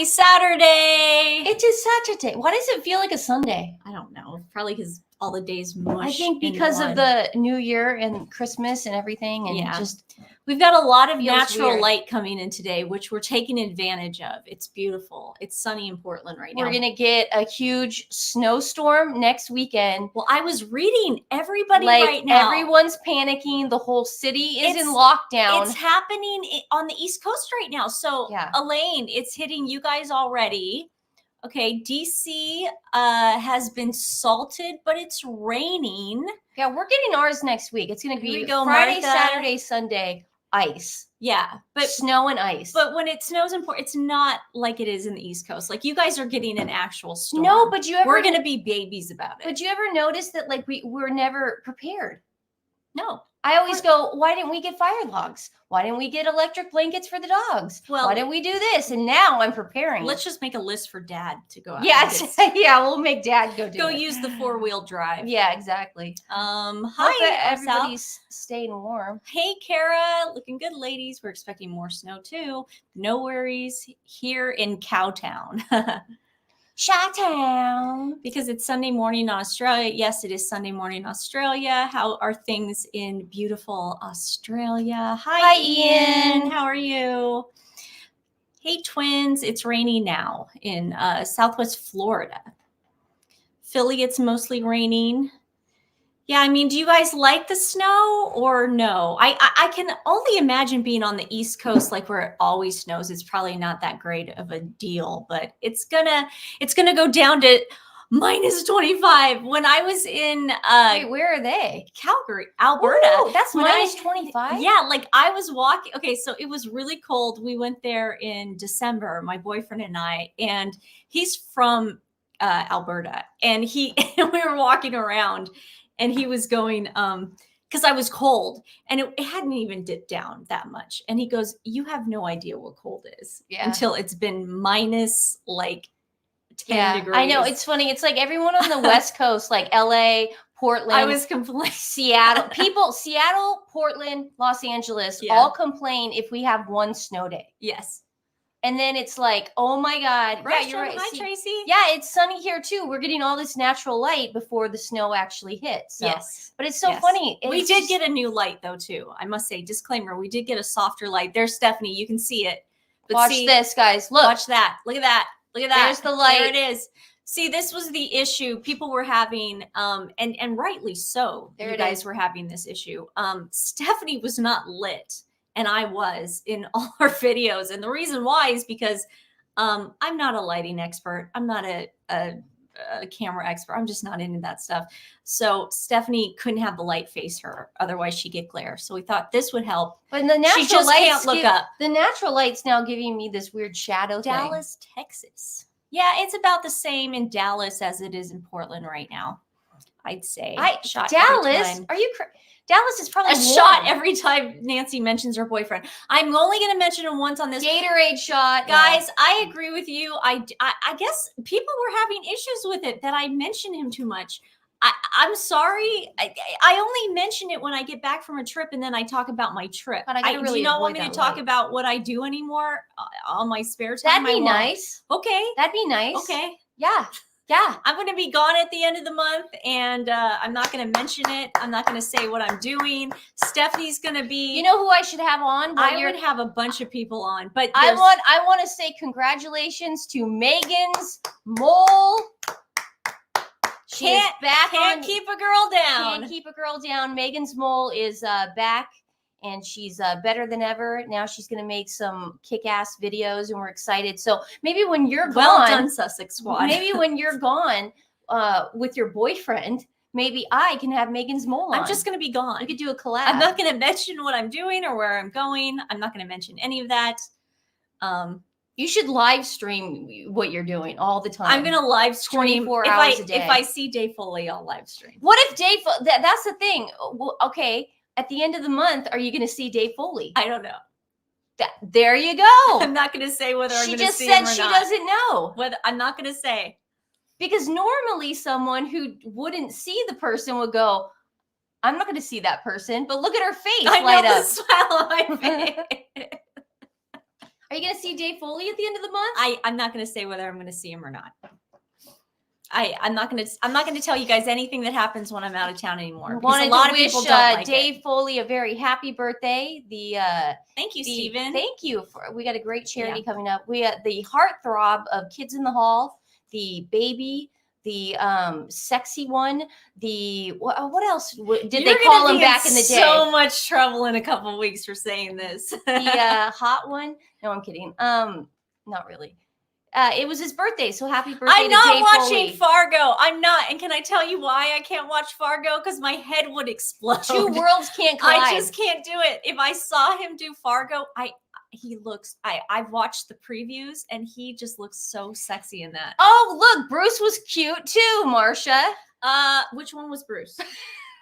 Happy Saturday! It is Saturday. Why does it feel like a Sunday? I don't know. Probably because all the days mush. I think because of the New Year and Christmas and everything, and just we've got a lot of feels natural weird. light coming in today, which we're taking advantage of. It's beautiful. It's sunny in Portland right now. We're gonna get a huge snowstorm next weekend. Well, I was reading everybody right now. Everyone's panicking. The whole city is in lockdown. It's happening on the East Coast right now. So, Elaine, it's hitting you guys already. Okay, DC has been salted, but it's raining. Yeah, we're getting ours next week. It's going to be Martha. Friday, Saturday, Sunday, ice. Yeah, but snow and ice. But when it snows in Portland, it's not like it is in the East Coast. Like you guys are getting an actual storm. No, but we're going to be babies about it. But you ever notice that like we're never prepared? No. I always go, why didn't we get fire logs? Why didn't we get electric blankets for the dogs? Well, why didn't we do this? And now I'm preparing. Let's just make a list for Dad to go out. Yeah, yeah, we'll make Dad go use the 4-wheel drive. Yeah, exactly. Hi, everybody's staying warm. Hey, Kara, looking good, ladies. We're expecting more snow too. No worries here in Cowtown. Chi-town. Because it's Sunday morning in Australia. Yes, it is Sunday morning in Australia. How are things in beautiful Australia? Hi, Ian. How are you? Hey, twins. It's raining now in Southwest Florida. Philly, it's mostly raining. Yeah, I mean, do you guys like the snow or no? I can only imagine being on the East Coast, like where it always snows. It's probably not that great of a deal, but it's gonna go down to minus 25. When I was in wait, where are they? Calgary, Alberta. Ooh, that's minus 25. Yeah, like I was walking. Okay, so it was really cold. We went there in December, my boyfriend and I, and he's from Alberta, and we were walking around. And he was going, because I was cold and it hadn't even dipped down that much. And he goes, you have no idea what cold is until it's been minus like 10 degrees. I know. It's funny. It's like everyone on the West Coast, like LA, Portland. I was complaining. Seattle. Seattle, Portland, Los Angeles all complain if we have one snow day. Yes. And then it's like, oh my God. Right, yeah, you're right. Hi, Tracy. Yeah, it's sunny here too. We're getting all this natural light before the snow actually hits. So. Yes. But it's so funny. We did get a new light though too. I must say, disclaimer, we did get a softer light. There's Stephanie. You can see it. But watch this, guys. Look. Watch that. Look at that. Look at that. There's the light. There it is. See, this was the issue people were having, and rightly so. You guys were having this issue. Stephanie was not lit, and I was in all our videos. And the reason why is because I'm not a lighting expert. I'm not a camera expert. I'm just not into that stuff. So Stephanie couldn't have the light face her. Otherwise she'd get glare. So we thought this would help. But the natural she just can't look up. The natural light's now giving me this weird shadow Dallas, Texas. Yeah, it's about the same in Dallas as it is in Portland right now. I'd say. Dallas? Are you Dallas is probably shot every time Nancy mentions her boyfriend. I'm only going to mention him once on this. Gatorade shot. Guys, I agree with you. I guess people were having issues with it that I mentioned him too much. I'm sorry. I only mention it when I get back from a trip and then I talk about my trip. But I do you not want me to talk about what I do anymore on my spare time? That'd be nice. Okay. That'd be nice. Okay. Yeah. Yeah. I'm going to be gone at the end of the month and I'm not going to mention it. I'm not going to say what I'm doing. Stephanie's going to be. You know who I should have on? I would have a bunch of people on, but I want to say congratulations to Megan's mole. Can't keep a girl down. Can't keep a girl down. Megan's mole is back. And she's better than ever. Now she's going to make some kick-ass videos, and we're excited. So maybe when you're gone, well done, Sussex Squad. Maybe when you're gone with your boyfriend, maybe I can have Megan's mole on. I'm just going to be gone. We could do a collab. I'm not going to mention what I'm doing or where I'm going. I'm not going to mention any of that. You should live stream what you're doing all the time. I'm going to live stream 24 hours a day. If I see Dave Foley, I'll live stream. What if Dave? That's the thing. Okay. At the end of the month, are you going to see Dave Foley? I don't know. There you go. I'm not going to say whether I'm going to see him or not. She just said she doesn't know. I'm not going to say. Because normally someone who wouldn't see the person would go, I'm not going to see that person, but look at her face light up. The smile on my face. Are you going to see Dave Foley at the end of the month? I'm not going to say whether I'm going to see him or not. I'm not going to tell you guys anything that happens when I'm out of town anymore. Wanted a lot to of wish people don't like Dave it. Foley a very happy birthday. Thank you, Stephen. Thank you. We got a great charity coming up. We the heartthrob of Kids in the Hall, the baby, the sexy one, the what else did they call him back in the day? So much trouble in a couple weeks for saying this. The hot one. No, I'm kidding. Not really. It was his birthday, so happy birthday I'm to not Dave watching Foley. Fargo. I'm not. And can I tell you why I can't watch Fargo? Because my head would explode. Two worlds can't collide. I just can't do it. If I saw him do Fargo, I've watched the previews and he just looks so sexy in that. Oh, look, Bruce was cute too, Marcia. Which one was Bruce?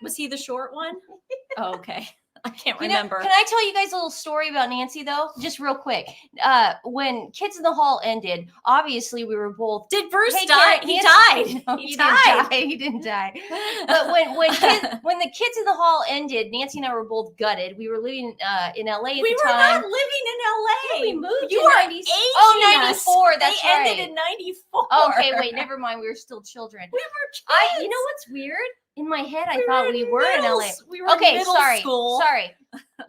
Was he the short one? Oh, okay. I can't remember. Can I tell you guys a little story about Nancy, though? Just real quick. When Kids in the Hall ended, obviously we were both... Did Bruce die? He died. No, he died. He didn't die. But when the Kids in the Hall ended, Nancy and I were both gutted. We were living in LA at the time. We were not living in LA. Yeah, we moved you in were 90s. Oh, 94. That's they right. ended in 94. Okay, wait, never mind. We were still children. We were kids. You know what's weird? In my head, I thought we were in LA. We were in middle school. Sorry.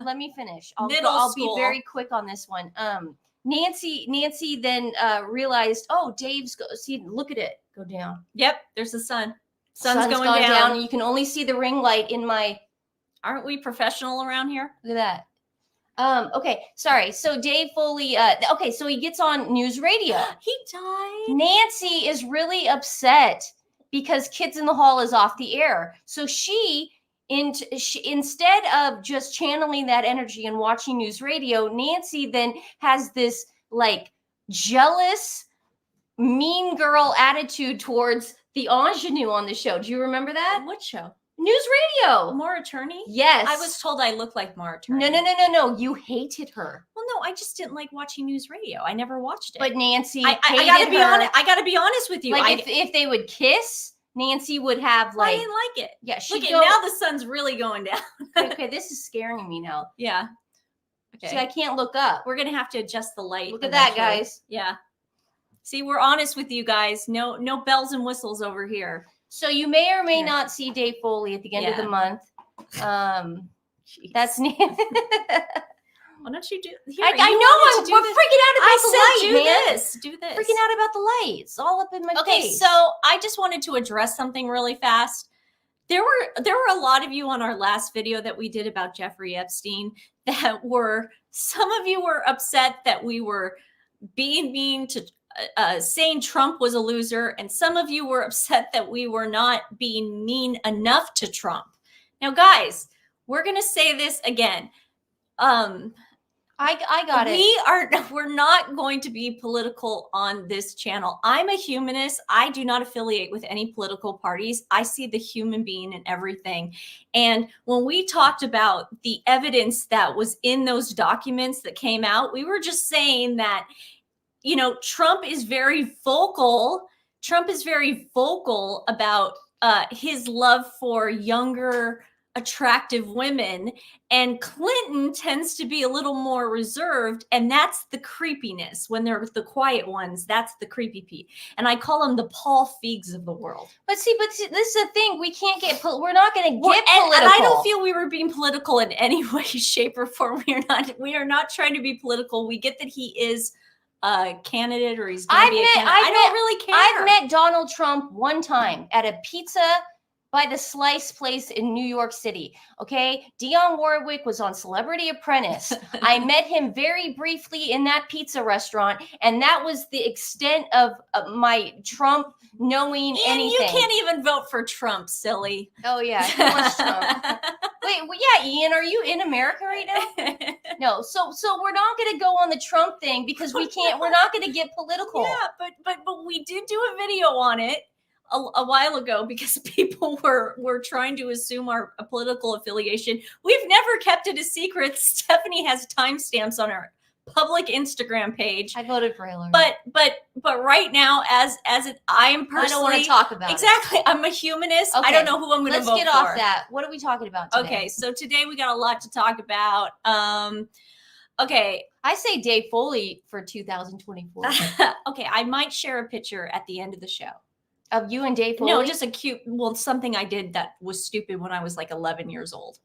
Let me finish. I'll be very quick on this one. Nancy then realized, oh, Dave's see, look at it. Go down. Yep, there's the sun. Sun's going gone down. You can only see the ring light in my... Aren't we professional around here? Look at that. Okay, sorry. So Dave Foley, okay, so he gets on news radio. He died. Nancy is really upset because Kids in the Hall is off the air. So she, instead of just channeling that energy and watching news radio, Nancy then has this like jealous, mean girl attitude towards the ingenue on the show. Do you remember that? What show? News radio. Maura Attorney? Yes. I was told I looked like Maura Attorney. No. You hated her. Well, no, I just didn't like watching news radio. I never watched it. But Nancy, I gotta be honest. I gotta be honest with you. Like if they would kiss, Nancy would have like. I didn't like it. Yeah, look at now the sun's really going down. Okay, this is scaring me now. Yeah. Okay. See, I can't look up. We're gonna have to adjust the light. Look at that, guys. Yeah. See, we're honest with you guys. No bells and whistles over here. So you may or may not see Dave Foley at the end of the month. That's Nancy. Why don't you do? Here, I know we're freaking out about the light, man. Do this. Freaking out about the light. It's all up in my face. Okay, so I just wanted to address something really fast. There were a lot of you on our last video that we did about Jeffrey Epstein that were, some of you were upset that we were being mean to saying Trump was a loser, and some of you were upset that we were not being mean enough to Trump. Now, guys, we're gonna say this again. I got it. We're not going to be political on this channel. I'm a humanist. I do not affiliate with any political parties. I see the human being in everything. And when we talked about the evidence that was in those documents that came out, we were just saying that, you know, Trump is very vocal. Trump is very vocal about his love for younger, attractive women, and Clinton tends to be a little more reserved, and that's the creepiness. When they're the quiet ones, that's the creepy Pete. And I call them the Paul Feegs of the world. But see, this is the thing. We can't get, we're not going to get political. And I don't feel we were being political in any way, shape, or form. We are not trying to be political. We get that he is a candidate, or he's going to be a candidate. I don't really care. I've met Donald Trump one time at a pizza by the Slice place in New York City. Okay. Dionne Warwick was on Celebrity Apprentice. I met him very briefly in that pizza restaurant. And that was the extent of my Trump knowing anything. You can't even vote for Trump, silly. Oh yeah. He wants Trump. Wait, well, yeah, Ian, are you in America right now? No. So we're not going to go on the Trump thing because we can't, we're not going to get political. Yeah, but we did do a video on it a while ago because people were trying to assume our political affiliation. We've never kept it a secret. Stephanie has timestamps on her public Instagram page. I voted for Hillary. But right now, as I'm personally, I don't want to talk about exactly. I'm a humanist. Okay. I don't know who I'm going to vote for. Let's get off that. What are we talking about today? Okay, so today we got a lot to talk about. Okay, I say Dave Foley for 2024 Okay, I might share a picture at the end of the show. of you and Dave Foley. No, just a cute, well, something I did that was stupid when I was like 11 years old.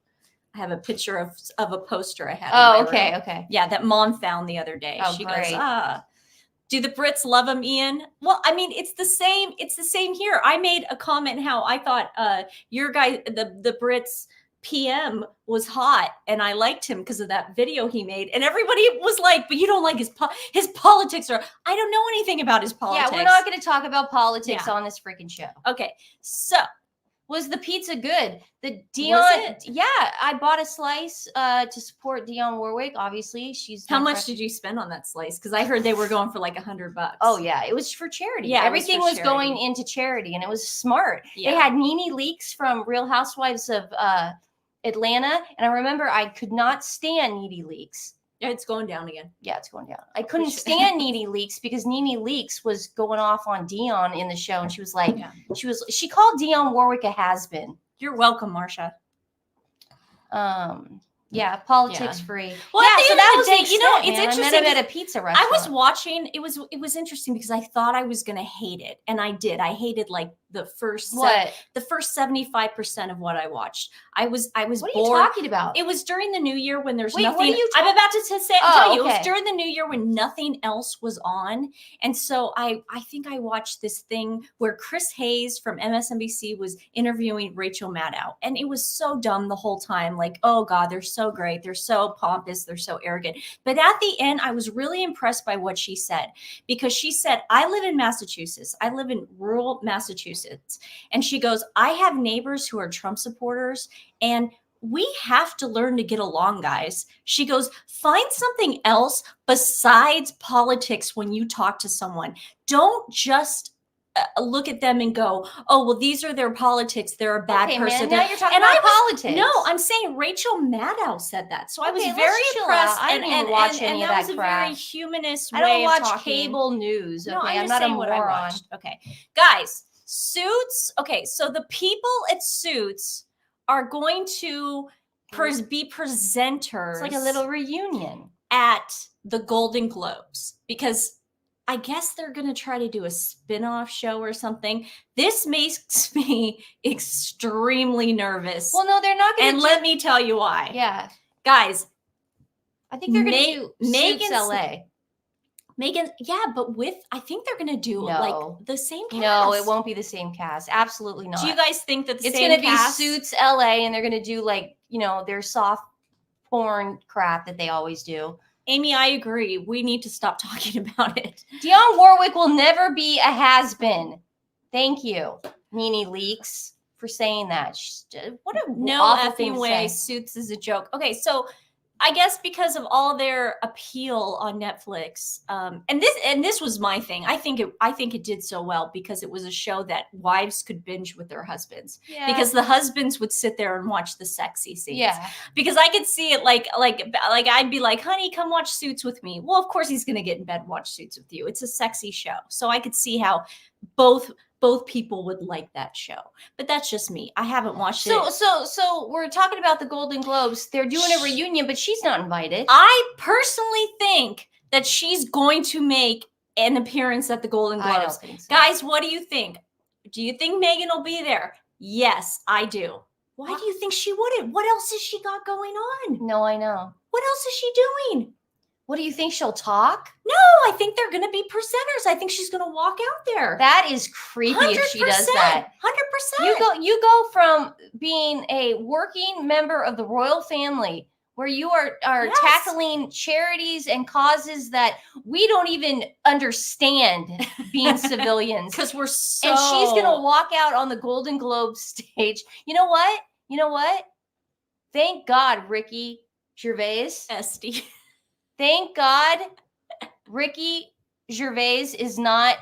I have a picture of a poster I had. Oh, in my okay, room. okay. Yeah, that mom found the other day. Oh, She great. goes, do the Brits love him, Ian? Well, I mean, it's the same. It's the same here. I made a comment how I thought your guy, the Brits PM was hot, and I liked him because of that video he made. And everybody was like, "But you don't like his politics?" Or I don't know anything about his politics. Yeah, we're not going to talk about politics on this freaking show. Okay, so. Was the pizza good? The Was it? Yeah, I bought a slice to support Dionne Warwick. Obviously, she's How much did you spend on that slice? Because I heard they were going for like $100. Oh yeah, it was for charity. Yeah, everything was going into charity, and it was smart. Yeah. They had Nene Leakes from Real Housewives of Atlanta, and I remember I could not stand Nene Leakes. Yeah, it's going down again. Yeah, it's going down. I couldn't stand Nene Leakes because Nene Leakes was going off on Dionne in the show, and she was like, she called Dionne Warwick a has-been. You're welcome, Marsha. Yeah, politics free. Well, yeah, so that was it's interesting. I met him at a pizza restaurant. I was watching. It was interesting because I thought I was going to hate it, and I did. I hated like the first 75% of what I watched. I was What are you bored. talking about? It was during the new year when there's Wait, nothing. what are you I'm about to say. Oh, tell you, okay. It was during the new year when nothing else was on, and so I think I watched this thing where Chris Hayes from MSNBC was interviewing Rachel Maddow, and it was so dumb the whole time. Like, oh God, they're so great, they're so pompous, they're so arrogant. But at the end, I was really impressed by what she said, because she said, I live in Massachusetts. I live in rural Massachusetts. And she goes, I have neighbors who are Trump supporters, and we have to learn to get along, guys. She goes, find something else besides politics when you talk to someone. Don't just look at them and go, oh, well, these are their politics. They're a bad person. Man, now you're talking about politics. No, I'm saying Rachel Maddow said that. So I was Okay, very impressed. I didn't even watch any of that that was crap. a very humanist I way don't watch of talking. cable news. Okay, No, I'm just not a saying what I moron. watched. Okay, guys, Suits. Okay, so the people at Suits are going to be presenters. It's like a little reunion at the Golden Globes, because I guess they're going to try to do a spin-off show or something. This makes me extremely nervous. Well, no, they're not going to. And let me tell you why. Yeah, guys, I think they're going to do Suits LA. Megan, yeah, but I think they're going to do like the same cast. No, it won't be the same cast. Absolutely not. Do you guys think that it's going to be Suits LA, and they're going to do like, their soft porn crap that they always do? Amy, I agree. We need to stop talking about it. Dionne Warwick will never be a has-been. Thank you, Nene Leakes, for saying that. What a no effing way. Suits is a joke. Okay, so I guess because of all their appeal on Netflix, and this was my thing. I think it did so well because it was a show that wives could binge with their husbands. Yeah. Because the husbands would sit there and watch the sexy scenes. Yeah. Because I could see it like I'd be like, honey, come watch Suits with me. Well, of course he's gonna get in bed and watch Suits with you. It's a sexy show, so I could see how both people would like that show. But that's just me. I haven't watched it. So we're talking about the Golden Globes. They're doing a reunion, but she's not invited. I personally think that she's going to make an appearance at the Golden Globes. I don't think so. Guys, what do you think? Do you think Megan will be there? Yes, I do. Why do you think she wouldn't? What else has she got going on? No, I know. What else is she doing? What do you think, she'll talk? No, I think they're going to be presenters. I think she's going to walk out there. That is creepy if she does that. 100%. You go from being a working member of the royal family, where you are tackling charities and causes that we don't even understand, being civilians. Because we're so... And she's going to walk out on the Golden Globe stage. You know what? Thank God, Ricky Gervais. Esty. Thank God Ricky Gervais is not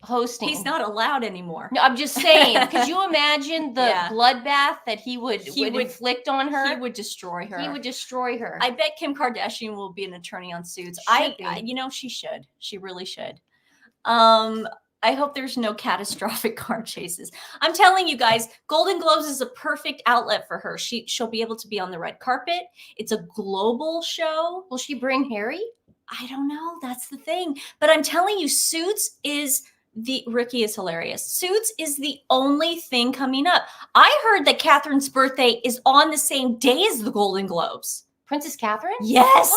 hosting. He's not allowed anymore. No, I'm just saying. Could you imagine the bloodbath that he would inflict on her? He would destroy her. He would destroy her. I bet Kim Kardashian will be an attorney on Suits. She should. She really should. I hope there's no catastrophic car chases. I'm telling you guys, Golden Globes is a perfect outlet for her. She'll be able to be on the red carpet. It's a global show. Will she bring Harry? I don't know. That's the thing. But I'm telling you, Suits is Ricky is hilarious. Suits is the only thing coming up. I heard that Catherine's birthday is on the same day as the Golden Globes. Princess Catherine? Yes.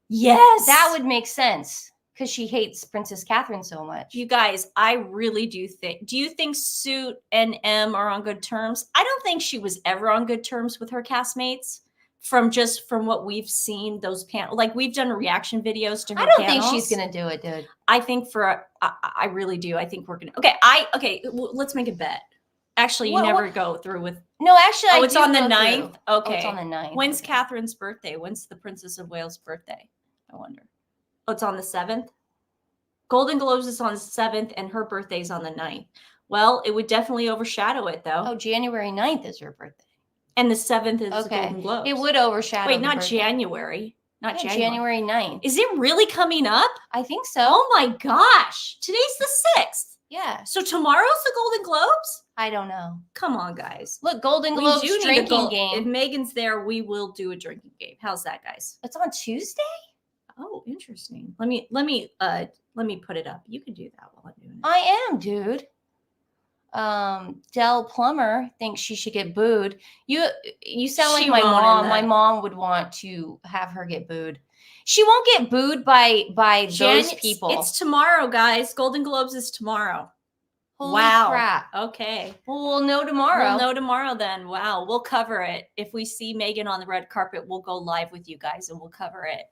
Yes. That would make sense because she hates Princess Catherine so much. You guys, I really do you think Suit and M are on good terms? I don't think she was ever on good terms with her castmates. From what we've seen, those panels, like we've done reaction videos to her. I don't panels. think she's gonna do it, dude. I think I really do. I think we're gonna. Okay. Let's make a bet. Actually, you never go through with. No, actually, it's on the 9th. Okay, oh, it's on the 9th. When's Catherine's birthday? When's the Princess of Wales' birthday? I wonder. Oh, it's on the 7th. Golden Globes is on the 7th, and her birthday's on the 9th. Well, it would definitely overshadow it, though. Oh, January 9th is her birthday. And the 7th is the Golden Globes. It would overshadow. Wait, not January. Not January 9th. Is it really coming up? I think so. Oh my gosh. Today's the 6th. Yeah. So tomorrow's the Golden Globes? I don't know. Come on, guys. Look, Golden Globes drinking game. If Megan's there, we will do a drinking game. How's that, guys? It's on Tuesday? Oh, interesting. Let me put it up. You can do that while I'm doing it. I am, dude. Dell Plummer thinks she should get booed. You sound like my mom. My mom would want to have her get booed. She won't get booed by those people. It's tomorrow, guys. Golden Globes is tomorrow. Holy crap. Okay. Well, we'll know tomorrow. We'll know tomorrow then. Wow. We'll cover it. If we see Megan on the red carpet, we'll go live with you guys and we'll cover it.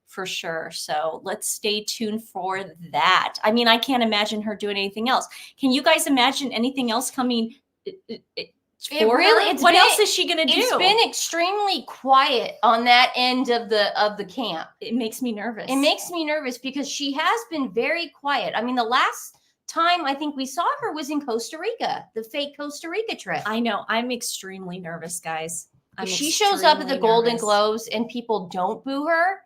For sure. So let's stay tuned for that. I mean, I can't imagine her doing anything else. Can you guys imagine anything else coming what else is she going to do? It's been extremely quiet on that end of the camp. It makes me nervous. It makes me nervous because she has been very quiet. I mean, the last time I think we saw her was in Costa Rica, the fake Costa Rica trip. I know. I'm extremely nervous, guys. If she shows up at the Golden Globes and people don't boo her,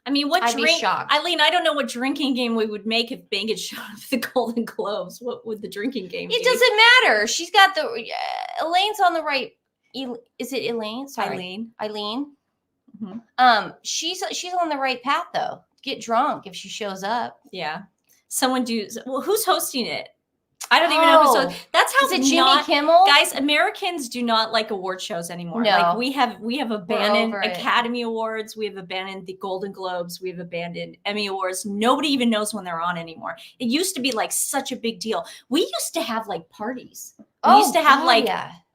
I mean, I'd be shocked. Eileen, I don't know what drinking game we would make if Pinkett showed up at the Golden Globes. What would the drinking game be? It doesn't matter. She's got Elaine's on the right. Is it Elaine? Sorry. Eileen. Mm-hmm. She's on the right path though. Get drunk if she shows up. Yeah. Who's hosting it? I don't even know who's that's how is it Jimmy Kimmel? Guys, Americans do not like award shows anymore. No. Like we have abandoned Academy Awards, we have abandoned the Golden Globes, we have abandoned Emmy Awards. Nobody even knows when they're on anymore. It used to be like such a big deal. We used to have like parties. We used to have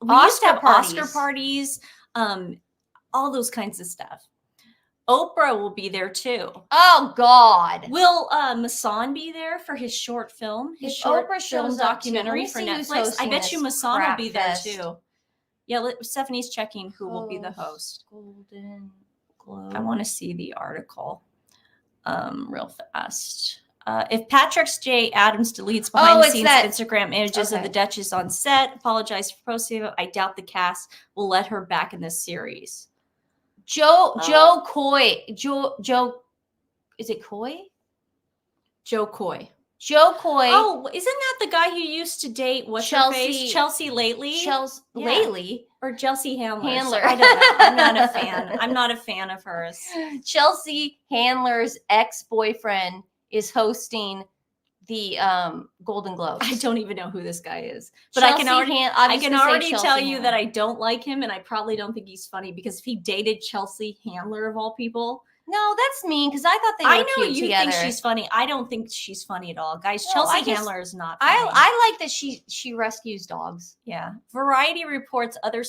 Oscar parties, all those kinds of stuff. Oprah will be there too. Oh God! Will Masan be there for his short film? His short Oprah film documentary for Netflix. I bet you Masan will be there too. Yeah, Stephanie's checking who will be the host. Golden Globe. I want to see the article, real fast. If Patrick J. Adams deletes behind-the-scenes Instagram images of the Duchess on set, apologize for posting it. I doubt the cast will let her back in this series. Joe Coy. Is it Coy? Joe Coy. Oh, isn't that the guy who used to date Chelsea lately? Lately? Or Chelsea Handler. I don't know. I'm not a fan. I'm not a fan of hers. Chelsea Handler's ex-boyfriend is hosting the Golden Globes. I don't even know who this guy is, but I can already tell you that I don't like him, and I probably don't think he's funny because if he dated Chelsea Handler of all people. No, that's mean because I thought they were cute together. Think she's funny. I don't think she's funny at all, guys. No, Chelsea Handler is not funny. I like that she rescues dogs. Yeah. Variety reports other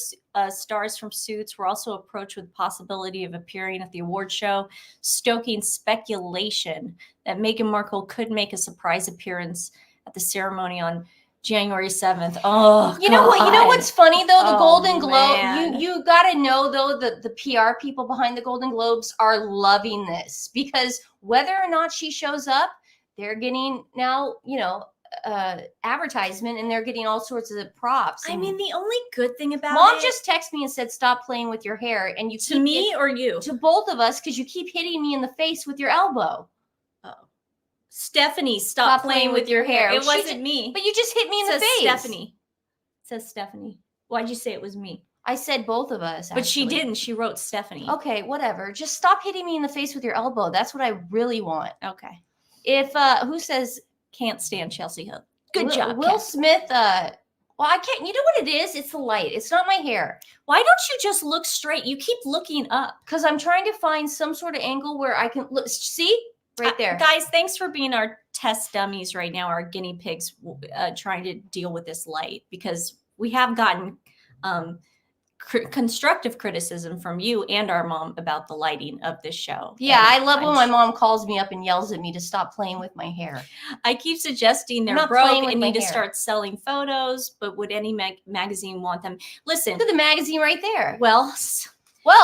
stars from Suits were also approached with the possibility of appearing at the award show, stoking speculation that Meghan Markle could make a surprise appearance at the ceremony on January 7th. Oh, you know what? You know what's funny though? The Golden Globe. You got to know though that the PR people behind the Golden Globes are loving this because whether or not she shows up, they're getting now advertisement and they're getting all sorts of props. I mean, the only good thing about Mom just texted me and said, "Stop playing with your hair." And you to me or you to both of us because you keep hitting me in the face with your elbow. Stephanie, stop playing with your hair. It wasn't me. But you just hit me in the face. Stephanie. It says Stephanie. Why'd you say it was me? I said both of us. But she actually. didn't. She wrote Stephanie. Okay, whatever. Just stop hitting me in the face with your elbow. That's what I really want. Okay. If who says Can't stand Chelsea Hill. Good job, Will Kat. Smith? Well, I can't. You know what it is? It's the light. It's not my hair. Why don't you just look straight? You keep looking up. Because I'm trying to find some sort of angle where I can look. See? Right there. Guys, thanks for being our test dummies right now, our guinea pigs, trying to deal with this light, because we have gotten constructive criticism from you and our mom about the lighting of this show. Yeah, And I love when my mom calls me up and yells at me to stop playing with my hair. I keep suggesting they're broke and need to start selling photos, but would any magazine want them? Listen. Look at the magazine right there. Well,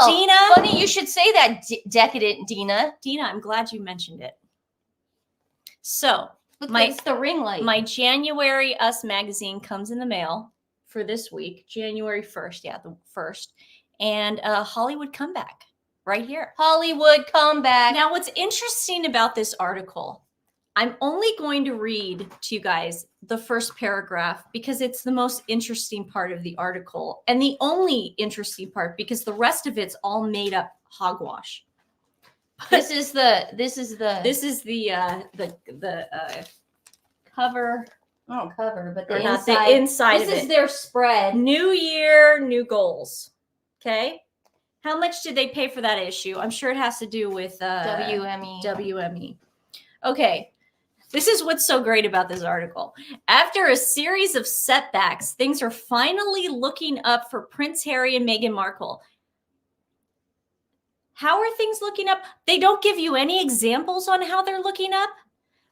Dina. Funny you should say that, decadent Dina. Dina, I'm glad you mentioned it. So, it's the ring light. My January Us magazine comes in the mail for this week, January 1st. Yeah, the 1st. And Hollywood Comeback right here. Hollywood Comeback. Now, what's interesting about this article, I'm only going to read to you guys the first paragraph because it's the most interesting part of the article, and the only interesting part because the rest of it's all made up hogwash. This is the cover. Not cover, but the inside. The inside of it. This is their spread. New year, new goals. Okay. How much did they pay for that issue? I'm sure it has to do with WME. Okay. This is what's so great about this article. After a series of setbacks, things are finally looking up for Prince Harry and Meghan Markle. How are things looking up? They don't give you any examples on how they're looking up.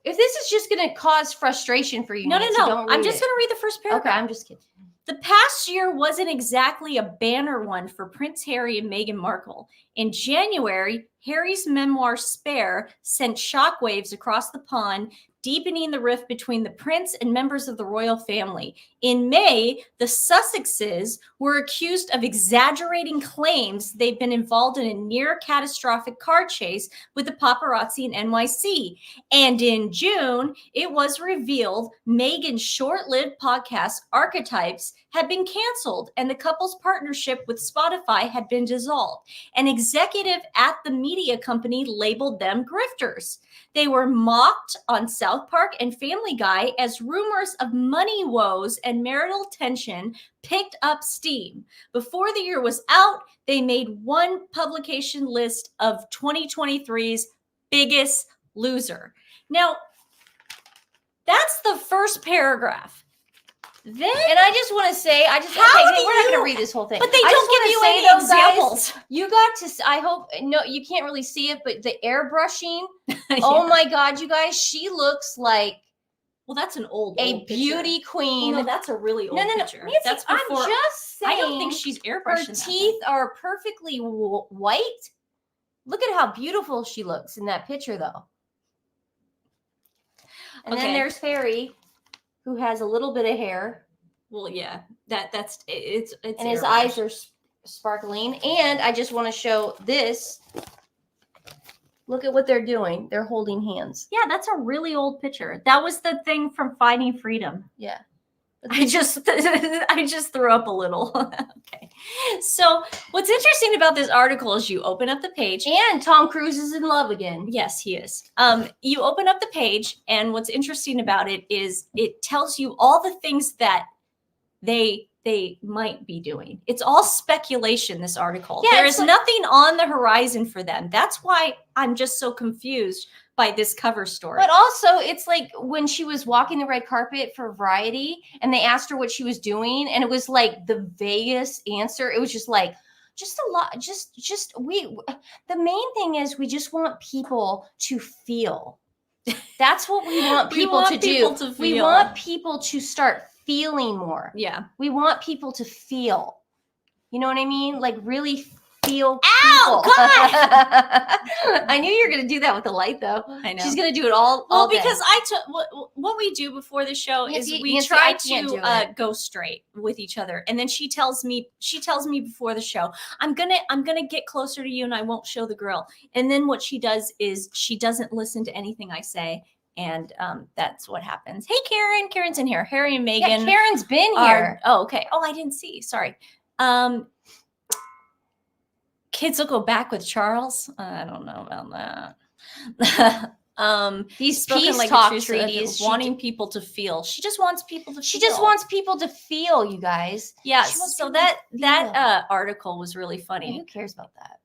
If this is just going to cause frustration for you, no. I'm just going to read the first paragraph. Okay, I'm just kidding. The past year wasn't exactly a banner one for Prince Harry and Meghan Markle. In January, Harry's memoir Spare sent shockwaves across the pond, deepening the rift between the prince and members of the royal family. In May, the Sussexes were accused of exaggerating claims they've been involved in a near catastrophic car chase with the paparazzi in NYC. And in June, it was revealed Meghan's short-lived podcast Archetypes had been canceled and the couple's partnership with Spotify had been dissolved. An executive at the media company labeled them grifters. They were mocked on South Park and Family Guy as rumors of money woes and marital tension picked up steam. Before the year was out, they made one publication list of 2023's biggest loser. Now, that's the first paragraph. And I just want to say, we're not going to read this whole thing. But they don't give you any examples. You got to, I hope, no, you can't really see it, but the airbrushing, oh my God, you guys, she looks like that's an old beauty queen. No, that's a really old picture. Nancy, that's before. I'm just saying. I don't think she's airbrushing. Her teeth are perfectly white. Look at how beautiful she looks in that picture, though. And then there's Harry, who has a little bit of hair. Well, yeah, that's it's and his eyes are sparkling. And I just want to show this. Look at what they're doing. They're holding hands. Yeah, that's a really old picture. That was the thing from Fighting Freedom. Yeah. I just threw up a little. Okay. So what's interesting about this article is you open up the page. And Tom Cruise is in love again. Yes, he is. You open up the page, and what's interesting about it is it tells you all the things that they might be doing. It's all speculation, this article. Yeah, there is nothing on the horizon for them. That's why I'm just so confused by this cover story. But also, it's like when she was walking the red carpet for Variety and they asked her what she was doing, and it was like the vaguest answer. It was just like, the main thing is we just want people to feel. That's what we want people to do. We want people to start feeling more. Yeah. We want people to feel. You know what I mean? Like really feel. Ow, people. God! I knew you were going to do that with the light, though. I know. She's going to do it all day. Because I took what we do before the show is we try to go straight with each other, and then she tells me before the show, I'm gonna get closer to you, and I won't show the grill. And then what she does is she doesn't listen to anything I say. And that's what happens. Hey, Karen. Karen's in here. Harry and Meghan. Yeah, Karen's been here. Oh, okay. Oh, I didn't see. Sorry. kids will go back with Charles. I don't know about that. These spoken peace like a talk true citizen, treaties, wanting people to feel. She just wants people to she feel. just wants people to feel, you guys. Yeah, She wants so people to that article was really feel. funny. Who cares about that?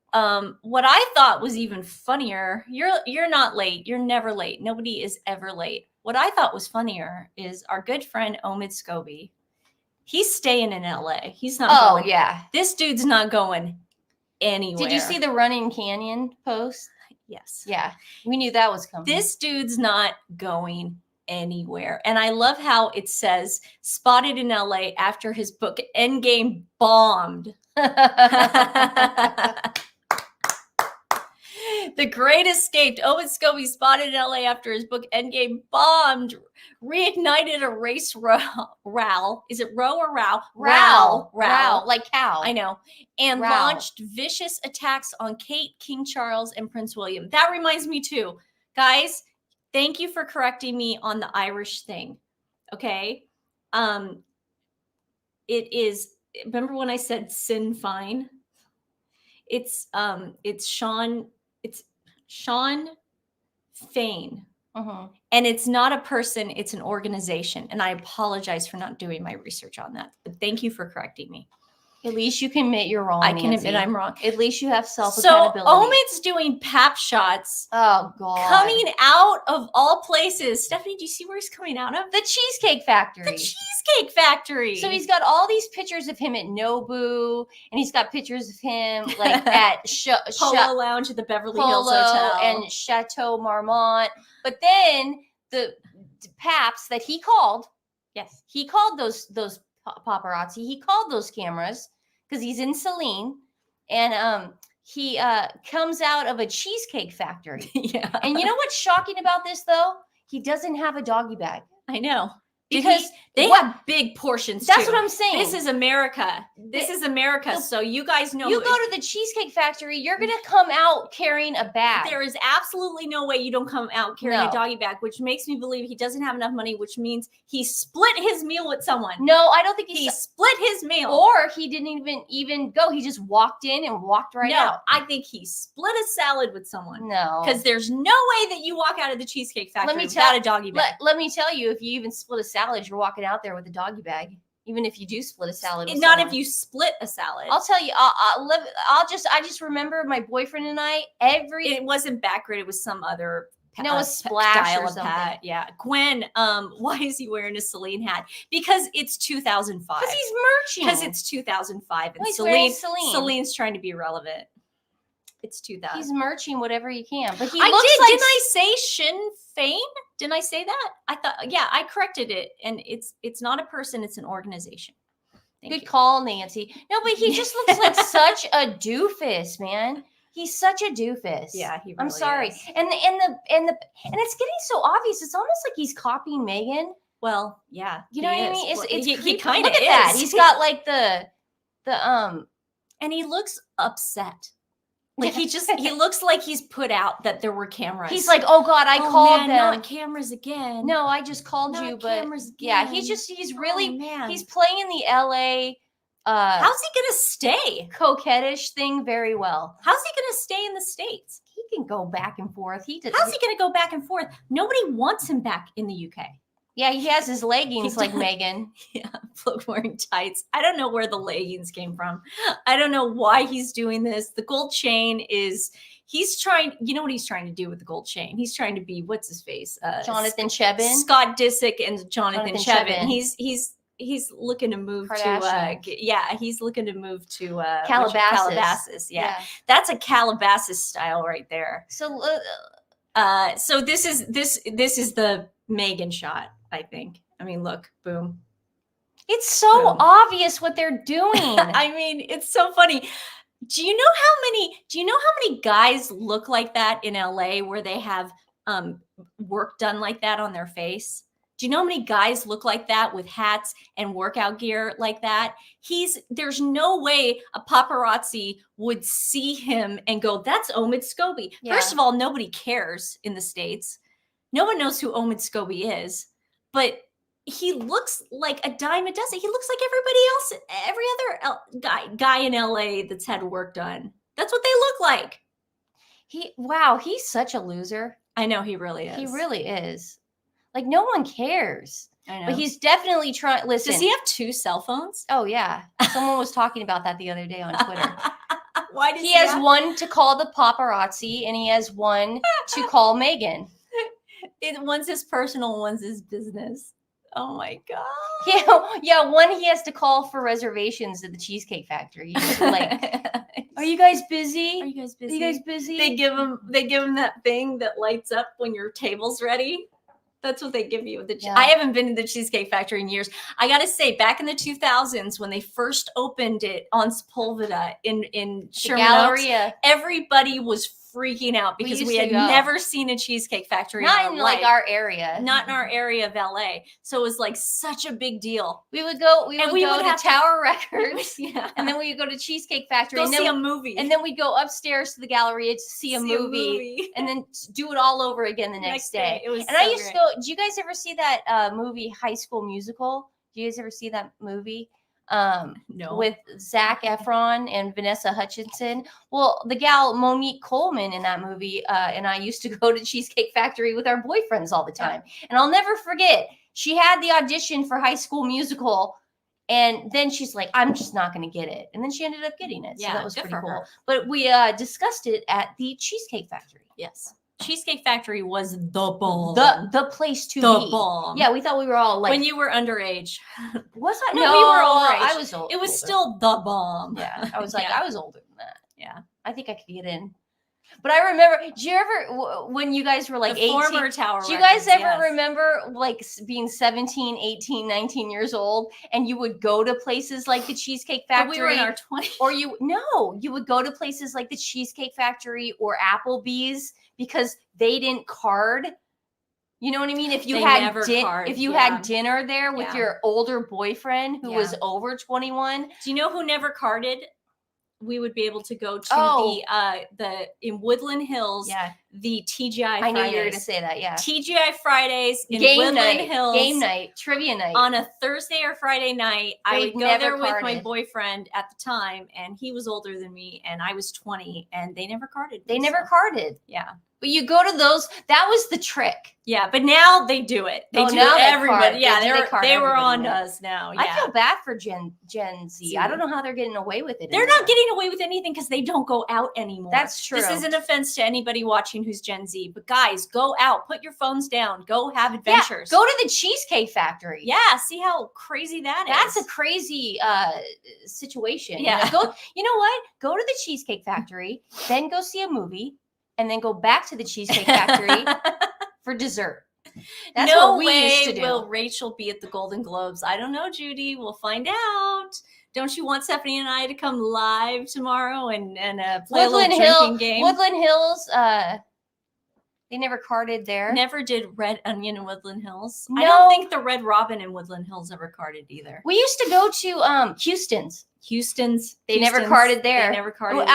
What I thought was even funnier, you're not late. You're never late. Nobody is ever late. What I thought was funnier is our good friend Omid Scobie. He's staying in LA. He's not Oh, going. yeah. This dude's not going anywhere. Did you see the Running Canyon post? Yes. Yeah, we knew that was coming. This dude's not going anywhere. And I love how it says spotted in LA after his book Endgame bombed. The Great Escape. Owen Scobie spotted in LA after his book Endgame bombed, reignited a race row. Is it row or row? Row, like cow. I know. And Row. launched vicious attacks on Kate, King Charles, and Prince William. That reminds me too. Guys, thank you for correcting me on the Irish thing. Okay. It is, remember when I said Sinn Féin? It's Sean Fain. And it's not a person, it's an organization. And I apologize for not doing my research on that. But thank you for correcting me. At least you can admit you're wrong. I can Nancy. admit I'm wrong. At least you have So self-accountability. Omid's doing pap shots. Oh, God. Coming out of all places. Stephanie, do you see where he's coming out of? The Cheesecake Factory. The Cheesecake Factory. So he's got all these pictures of him at Nobu, and he's got pictures of him like at Polo Lounge at the Beverly Hills Polo Hotel. and Chateau Marmont. But then the paps that he called, yes, he called those paparazzi. He called those cameras because he's in Celine, and he comes out of a Cheesecake Factory. Yeah. And you know what's shocking about this though? He doesn't have a doggy bag. I know. Because they have big portions. That's too. what I'm saying. This is America. This is America. So you guys know. You go to the Cheesecake Factory, you're going to come out carrying a bag. There is absolutely no way you don't come out carrying a doggy bag, which makes me believe he doesn't have enough money, which means he split his meal with someone. No, I don't think he split his meal. Or he didn't even go. He just walked in and walked right out. I think he split a salad with someone. No. Because there's no way that you walk out of the Cheesecake Factory without a doggy bag. Let me tell you, if you even split a salad, you're walking out there with a doggy bag. Even if you do split a salad with not someone. if you split a salad. I'll tell you, I just remember my boyfriend and I it wasn't Backgrid, it was some other a Splash or something. Yeah. Gwen, why is he wearing a Celine hat? Because it's 2005. Because he's merching. Because it's 2005 and Celine's trying to be relevant. It's 2000. He's merching whatever he can. But he didn't like I say Sinn Féin? Didn't I say that? I thought, yeah, I corrected it. And it's not a person, it's an organization. Good call, Nancy. No, but he just looks like such a doofus, man. He's such a doofus. Yeah, he really I'm sorry. is. And it's getting so obvious. It's almost like he's copying Meghan. Well, yeah. You know what I mean? He kind of is. Look at that. He's got like the and he looks upset. Like he looks like he's put out that there were cameras. He's like, oh God, I called them. Not cameras again. No, I just called you, but cameras again. Yeah, he's really he's playing the LA how's he gonna stay? Coquettish thing very well. How's he gonna stay in the States? He can go back and forth. How's he gonna go back and forth? Nobody wants him back in the UK. Yeah, he has his leggings like Meghan. Yeah, wearing tights. I don't know where the leggings came from. I don't know why he's doing this. The gold chain he's trying, you know what he's trying to do with the gold chain? He's trying to be, what's his face? Jonathan Cheban. Scott Disick and Jonathan Cheban. He's looking to move he's looking to move to Calabasas. Yeah. That's a Calabasas style right there. So this is the Meghan shot, I think. I mean, look, boom. It's so obvious what they're doing. I mean, it's so funny. Do you know how many guys look like that in LA where they have work done like that on their face? Do you know how many guys look like that with hats and workout gear like that? There's no way a paparazzi would see him and go, that's Omid Scobie. Yeah. First of all, nobody cares in the States. No one knows who Omid Scobie is, but he looks like a dime a dozen. He looks like everybody else, every other guy in LA that's had work done. That's what they look like. He's such a loser. I know he really is. He really is. Like, no one cares. I know. But he's definitely trying. Listen. Does he have 2 cell phones? Oh, yeah. Someone was talking about that the other day on Twitter. Why does he has one to call the paparazzi, and he has one to call Megan. One's his personal, one's his business. Oh my God. Yeah. One he has to call for reservations at the Cheesecake Factory. He's like, are you guys busy? Are you guys busy? Are you guys busy? They give him that thing that lights up when your table's ready. That's what they give you. I haven't been to the Cheesecake Factory in years. I got to say, back in the 2000s, when they first opened it on Sepulveda in Sherman Oaks, everybody was freaking out because we had never seen a Cheesecake Factory not in like our area. Not in our area of LA. So it was like such a big deal. We would go to Tower Records, and then we would go to Cheesecake Factory and then see a movie. And then we'd go upstairs to the Galleria to see a movie and then do it all over again the next day. It was I used to go, did you guys ever see that movie High School Musical? Do you guys ever see that movie? No. With Zac Efron and Vanessa Hutchinson. Well, the gal Monique Coleman in that movie, and I used to go to Cheesecake Factory with our boyfriends all the time. And I'll never forget, she had the audition for High School Musical, and then she's like, I'm just not going to get it. And then she ended up getting it. So that was pretty cool. Her. But we discussed it at the Cheesecake Factory. Yes. Cheesecake Factory was the bomb. The place to be. The bomb. Yeah, we thought we were all like... When you were underage. Was I? No, we were overage. I was old. It was still the bomb. Yeah, I was like, I was older than that. Yeah. I think I could get in. But I remember, did you ever, when you guys were like 18? Former Tower Do you guys ever remember like being 17, 18, 19 years old and you would go to places like the Cheesecake Factory? But we were in our 20s. Or you would go to places like the Cheesecake Factory or Applebee's because they didn't card. You know what I mean? If you had dinner there with your older boyfriend who was over 21. Do you know who never carded? We would be able to go to the in Woodland Hills, the TGI Fridays. I knew you were going to say that, yeah. TGI Fridays in Woodland Hills. Game night, trivia night. On a Thursday or Friday night, I would go there with my boyfriend at the time, and he was older than me, and I was 20, and they never carded. They never carded. Yeah. But you go to those, that was the trick. Yeah, but now they do it. They do it everybody. Yeah, they were on us now. Yeah. I feel bad for Gen Z. I don't know how they're getting away with it. They're not getting away with anything because they don't go out anymore. That's true. This is an offense to anybody watching who's Gen Z. But guys, go out. Put your phones down. Go have adventures. Yeah, go to the Cheesecake Factory. Yeah, see how crazy that is. That's a crazy situation. Yeah. You know what? Go to the Cheesecake Factory, then go see a movie, and then go back to the Cheesecake Factory for dessert. That's what we used to do. Will Rachel be at the Golden Globes? I don't know, Judy. We'll find out. Don't you want Stephanie and I to come live tomorrow and play a little drinking game? Woodland Hills, they never carded there. Never did Red Onion in Woodland Hills. No. I don't think the Red Robin in Woodland Hills ever carded either. We used to go to Houston's. They never carded there. They never carded.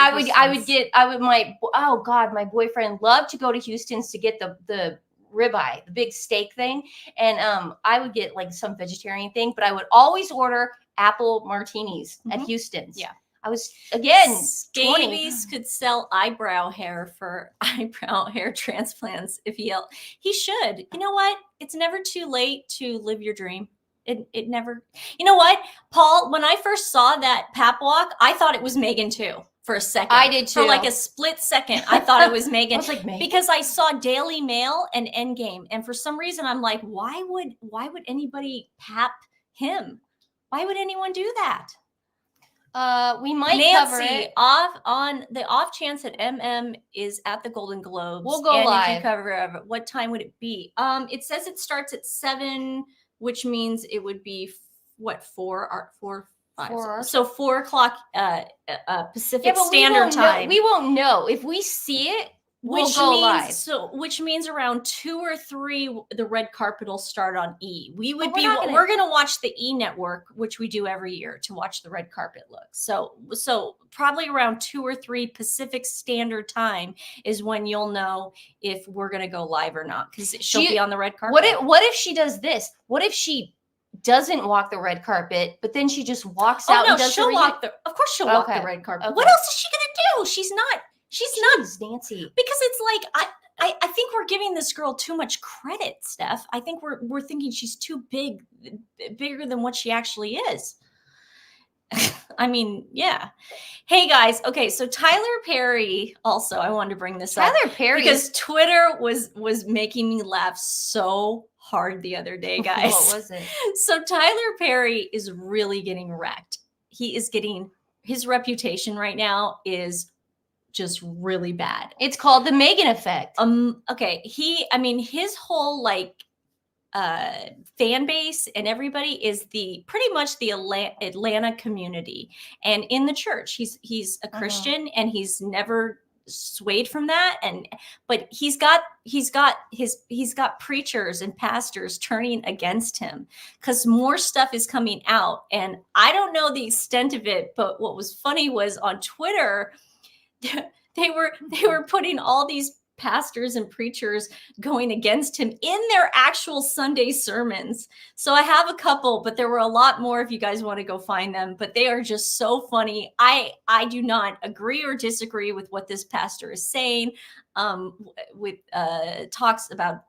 My boyfriend loved to go to Houston's to get the ribeye, the big steak thing. And I would get like some vegetarian thing, but I would always order apple martinis at Houston's. Yeah. I was, again, Scabies could sell eyebrow hair for eyebrow hair transplants if he should. You know what? It's never too late to live your dream. It never, you know what, Paul, when I first saw that pap walk, I thought it was Megan too for a second. I did too. For like a split second, I thought it was Megan. I was like, Megan? Because I saw Daily Mail and Endgame. And for some reason, I'm like, why would anybody pap him? Why would anyone do that? We might Nancy, cover it on the off chance that MM is at the Golden Globes. We'll go live. If you cover it, what time would it be? It says it starts at 7, which means it would be 4 or 5. So 4 o'clock Pacific Standard Time. We won't know if we see it. We'll go live. Which means around 2 or 3, the red carpet will start on E. We're going to watch the E network, which we do every year to watch the red carpet look. So probably around 2 or 3 Pacific Standard Time is when you'll know if we're going to go live or not, because she'll be on the red carpet. What if she does this? What if she doesn't walk the red carpet, but then she just walks Oh out no, and does she'll of course she'll walk the Okay. red carpet. Okay. What else is she gonna do? She's not Nancy. because it's like I think we're giving this girl too much credit, Steph. I think we're thinking she's too bigger than what she actually is. I mean, yeah. Hey guys, okay, so Tyler Perry also, I wanted to bring this up. Tyler Perry, because Twitter was making me laugh so hard the other day, guys. What was it? So Tyler Perry is really getting wrecked. He is getting, his reputation right now is just really bad. It's called the Megan effect. Okay, his whole like fan base and everybody is pretty much the Atlanta community, and in the church he's a Christian and he's never swayed from that, but he's got preachers and pastors turning against him because more stuff is coming out, and I don't know the extent of it, but what was funny was on Twitter they were putting all these pastors and preachers going against him in their actual Sunday sermons. So I have a couple, but there were a lot more if you guys want to go find them, but they are just so funny. I do not agree or disagree with what this pastor is saying with talks about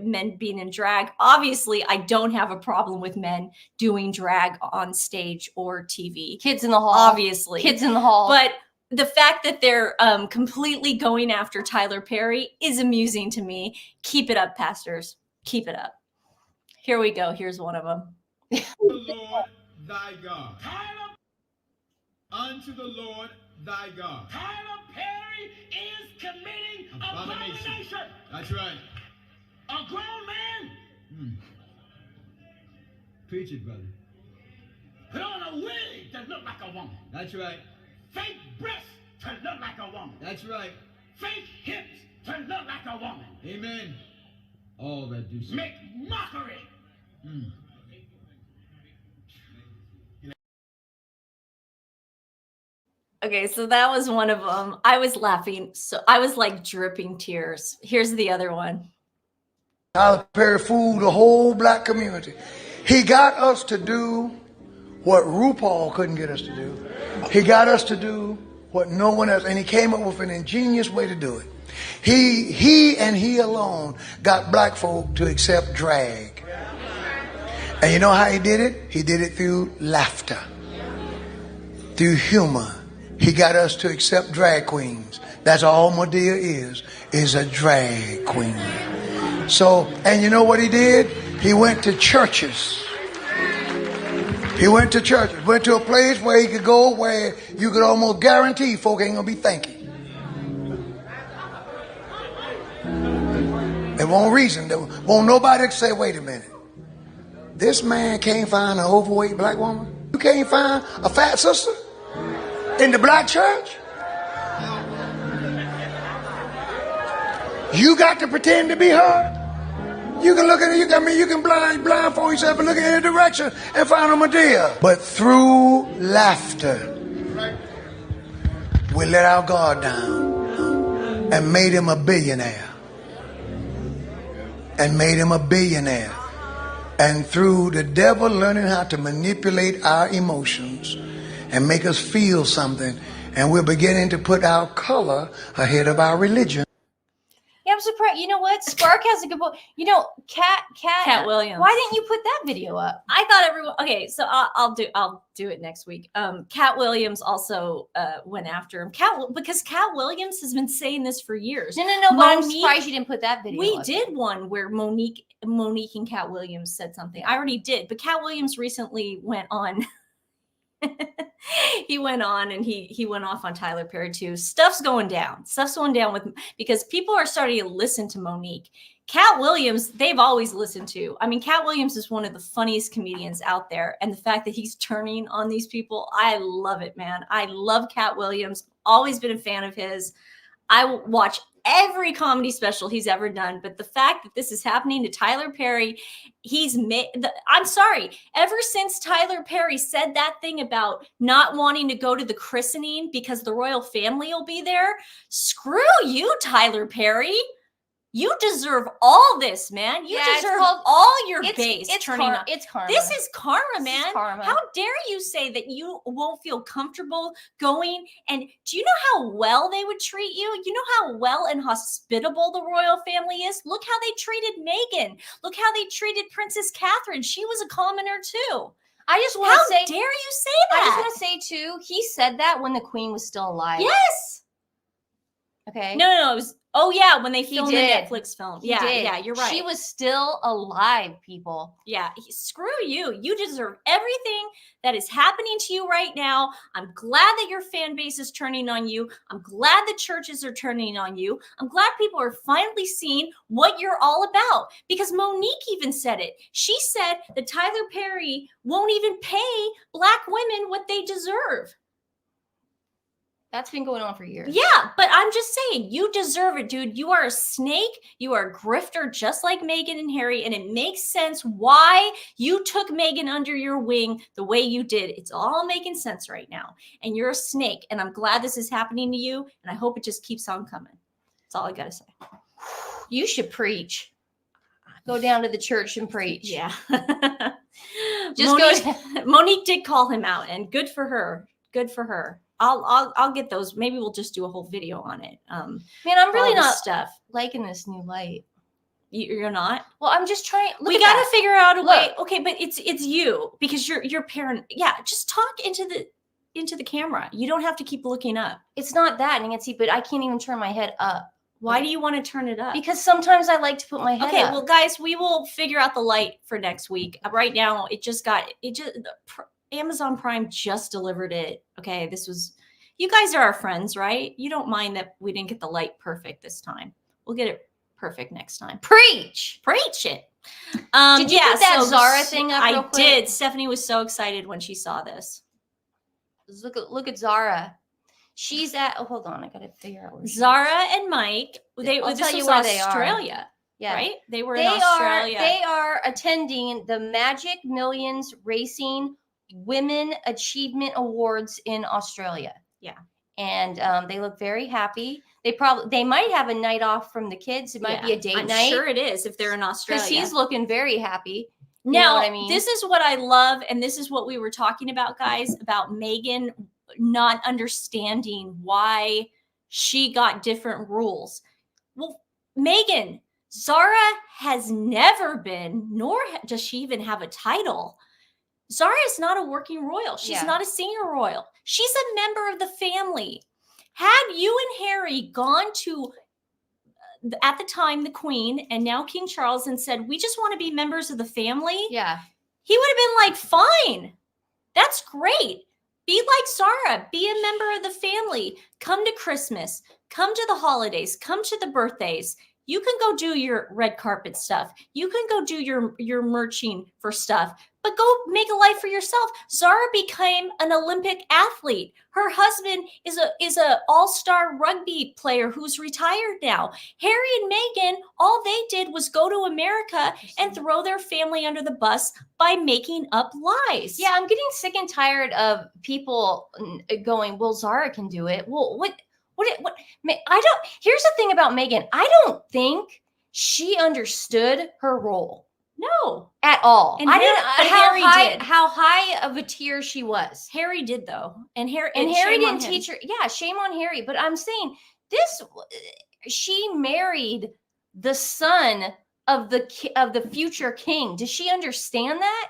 men being in drag. Obviously, I don't have a problem with men doing drag on stage or TV. Kids in the hall. Obviously. Kids in the hall. But the fact that they're completely going after Tyler Perry is amusing to me. Keep it up, pastors. Keep it up. Here we go. Here's one of them. The Lord thy God. Unto the Lord thy God. Tyler Perry is committing abomination. That's right. A grown man. Preach it, brother. Put on a wig that look like a woman. That's right. Fake breasts to look like a woman. That's right. Fake hips to look like a woman. Amen. All that do so. Make mockery. Okay, so that was one of them. I was laughing. So I was like dripping tears. Here's the other one. Tyler Perry fooled the whole black community. He got us to do what RuPaul couldn't get us to do. He got us to do what no one else, and he came up with an ingenious way to do it. He and he alone got black folk to accept drag. And you know how he did it? He did it through laughter, through humor. He got us to accept drag queens. That's all Medea is a drag queen. So, and you know what he did? He went to churches. He went to churches, went to a place where he could go where you could almost guarantee folk ain't gonna be thanking. There won't reason. There won't nobody say, wait a minute. This man can't find an overweight black woman? You can't find a fat sister in the black church? You got to pretend to be her? You can look at it, you can blindfold yourself and look in any direction and find a Medea. But through laughter, we let our guard down and made him a billionaire. And through the devil learning how to manipulate our emotions and make us feel something, and we're beginning to put our color ahead of our religion. Yeah, I'm surprised. You know what? Spark has a good point. You know, Cat Williams. Why didn't you put that video up? I thought everyone. Okay, so I'll do it next week. Cat Williams also went after him. Because Cat Williams has been saying this for years. No. But I'm surprised you didn't put that video. We up. did one where Monique and Cat Williams said something. I already did, but Cat Williams recently went on. He went on and he went off on Tyler Perry too. Stuff's going down because people are starting to listen to Monique. Cat Williams, they've always listened to. I mean, Cat Williams is one of the funniest comedians out there. And the fact that he's turning on these people, I love it, man. I love Cat Williams. Always been a fan of his. I watch every comedy special he's ever done. But the fact that this is happening to Tyler Perry, I'm sorry. Ever since Tyler Perry said that thing about not wanting to go to the christening because the royal family will be there, screw you, Tyler Perry. You deserve all this, man. You deserve all your base It's turning on. It's karma. This is karma, This is man. karma. How dare you say that you won't feel comfortable going? And do you know how well they would treat you? You know how well and hospitable the royal family is? Look how they treated Meghan. Look how they treated Princess Catherine. She was a commoner too. I just want How to say, dare you say that? I just want to say too, he said that when the Queen was still alive. Yes. Okay. No. It was. Oh yeah, when they He filmed did. the Netflix film. He Yeah, did. yeah, you're right. She was still alive, people. Yeah, screw you. You deserve everything that is happening to you right now. I'm glad that your fan base is turning on you. I'm glad the churches are turning on you. I'm glad people are finally seeing what you're all about. Because Monique even said it. She said that Tyler Perry won't even pay Black women what they deserve. That's been going on for years. Yeah, but I'm just saying, you deserve it, dude. You are a snake. You are a grifter, just like Meghan and Harry. And it makes sense why you took Meghan under your wing the way you did. It's all making sense right now. And you're a snake. And I'm glad this is happening to you. And I hope it just keeps on coming. That's all I got to say. You should preach. Go down to the church and preach. Yeah. Just Monique did call him out, and good for her. Good for her. I'll get those. Maybe we'll just do a whole video on it. Man, I'm really not stuff. liking this new light. You're not. Well, I'm just trying. We got to figure out a way. Look. Okay, but it's you because you're parent. Yeah, just talk into the camera. You don't have to keep looking up. It's not that, Nancy, but I can't even turn my head up. Why do you want to turn it up? Because sometimes I like to put my head okay, up. well, guys, we will figure out the light for next week. Right now, Amazon Prime just delivered it. Okay, you guys are our friends, right? You don't mind that we didn't get the light perfect this time. We'll get it perfect next time. Preach it. Did you put that Zara thing up real I quick? did. Stephanie was so excited when she saw this. Look at Zara. She's at. Oh, hold on. I gotta figure out where Zara and Mike. I'll this tell you was where they are. Australia. Yeah. Right? They were in Australia. They are attending the Magic Millions Racing Women Achievement Awards in Australia. Yeah. And they look very happy. They might have a night off from the kids. It might be a date I'm night. sure it is if they're in Australia. Because he's looking very happy. You Now, know what I mean? this is what I love, and this is what we were talking about, guys, about Meghan not understanding why she got different rules. Well, Meghan, Zara has never been, nor does she even have a title. Zara is not a working royal. She's not a senior royal. She's a member of the family. Had you and Harry gone to, at the time, the Queen and now King Charles and said, we just want to be members of the family. Yeah. He would have been like, fine, that's great. Be like Zara, be a member of the family. Come to Christmas, come to the holidays, come to the birthdays. You can go do your red carpet stuff. You can go do your merching for stuff, but go make a life for yourself. Zara became an Olympic athlete. Her husband is a all-star rugby player who's retired now. Harry and Meghan, all they did was go to America and throw their family under the bus by making up lies. Yeah, I'm getting sick and tired of people going, well, Zara can do it. Well, what? Here's the thing about Meghan. I don't think she understood her role. No, at all. And I Harry didn't how high of a tier she was. Harry did though, and Harry didn't teach her. Yeah, shame on Harry. But I'm saying she married the son of the future king. Does she understand that?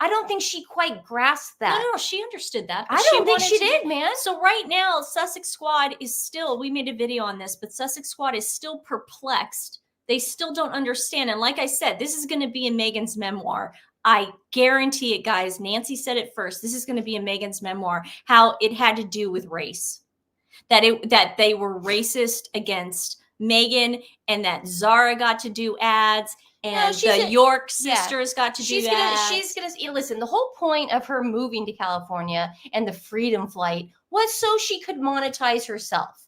I don't think she quite grasped that. No, she understood that. I don't think she did, man. So right now, Sussex Squad is still, we made a video on this, but Sussex Squad is still perplexed. They still don't understand. And like I said, this is going to be in Meghan's memoir. I guarantee it, guys. Nancy said it first. This is going to be in Meghan's memoir, how it had to do with race. That they were racist against Meghan, and that Zara got to do ads. And the York sisters got to do that. She's gonna listen. The whole point of her moving to California and the Freedom Flight was so she could monetize herself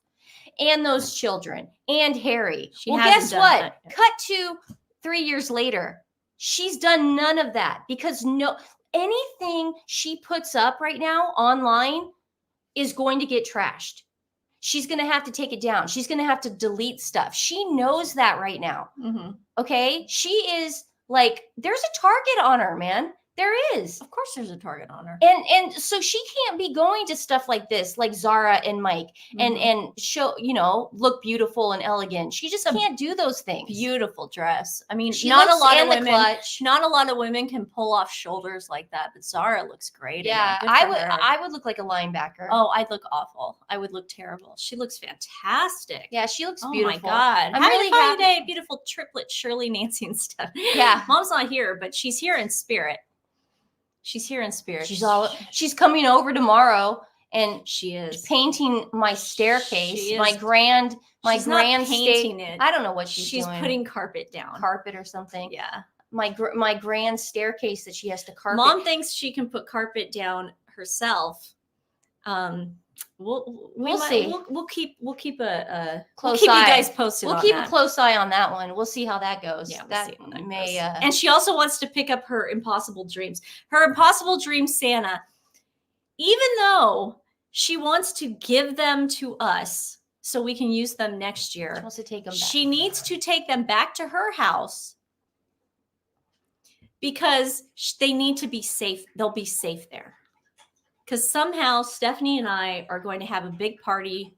and those children and Harry. Guess what? Cut to 3 years later. She's done none of that because anything she puts up right now online is going to get trashed. She's going to have to take it down. She's going to have to delete stuff. She knows that right now. Mm-hmm. Okay. She is like there's a target on her, man. There is. Of course there's a target on her. And so she can't be going to stuff like this, like Zara and Mike, and show, look beautiful and elegant. She just can't do those things. Beautiful dress. I mean, She not a looks lot of in the women. clutch. Not a lot of women can pull off shoulders like that, but Zara looks great. Yeah, in it. Good for her. I would look like a linebacker. Oh, I'd look awful. I would look terrible. She looks fantastic. Yeah, she looks Oh beautiful. my God. I'm Happy really Friday, happy. beautiful triplet Shirley, Nancy, and Steph. Yeah. Mom's not here, but she's here in spirit. She's here in spirit. She's coming over tomorrow, and she is painting my staircase. She is. My grand She's not painting it. I don't know what she's She's doing. putting carpet down. Carpet or something. Yeah. My grand staircase that she has to carpet. Mom thinks she can put carpet down herself. We'll see. We'll keep a Close we'll keep eye. you guys posted. We'll on keep that. a close eye on that one. We'll see how that goes. Yeah, we'll that see how that may. goes. And she also wants to pick up her impossible dreams. Her impossible dream Santa, even though she wants to give them to us so we can use them next year. She wants to take them back. She needs to take them back to her house because they need to be safe. They'll be safe there. Because somehow Stephanie and I are going to have a big party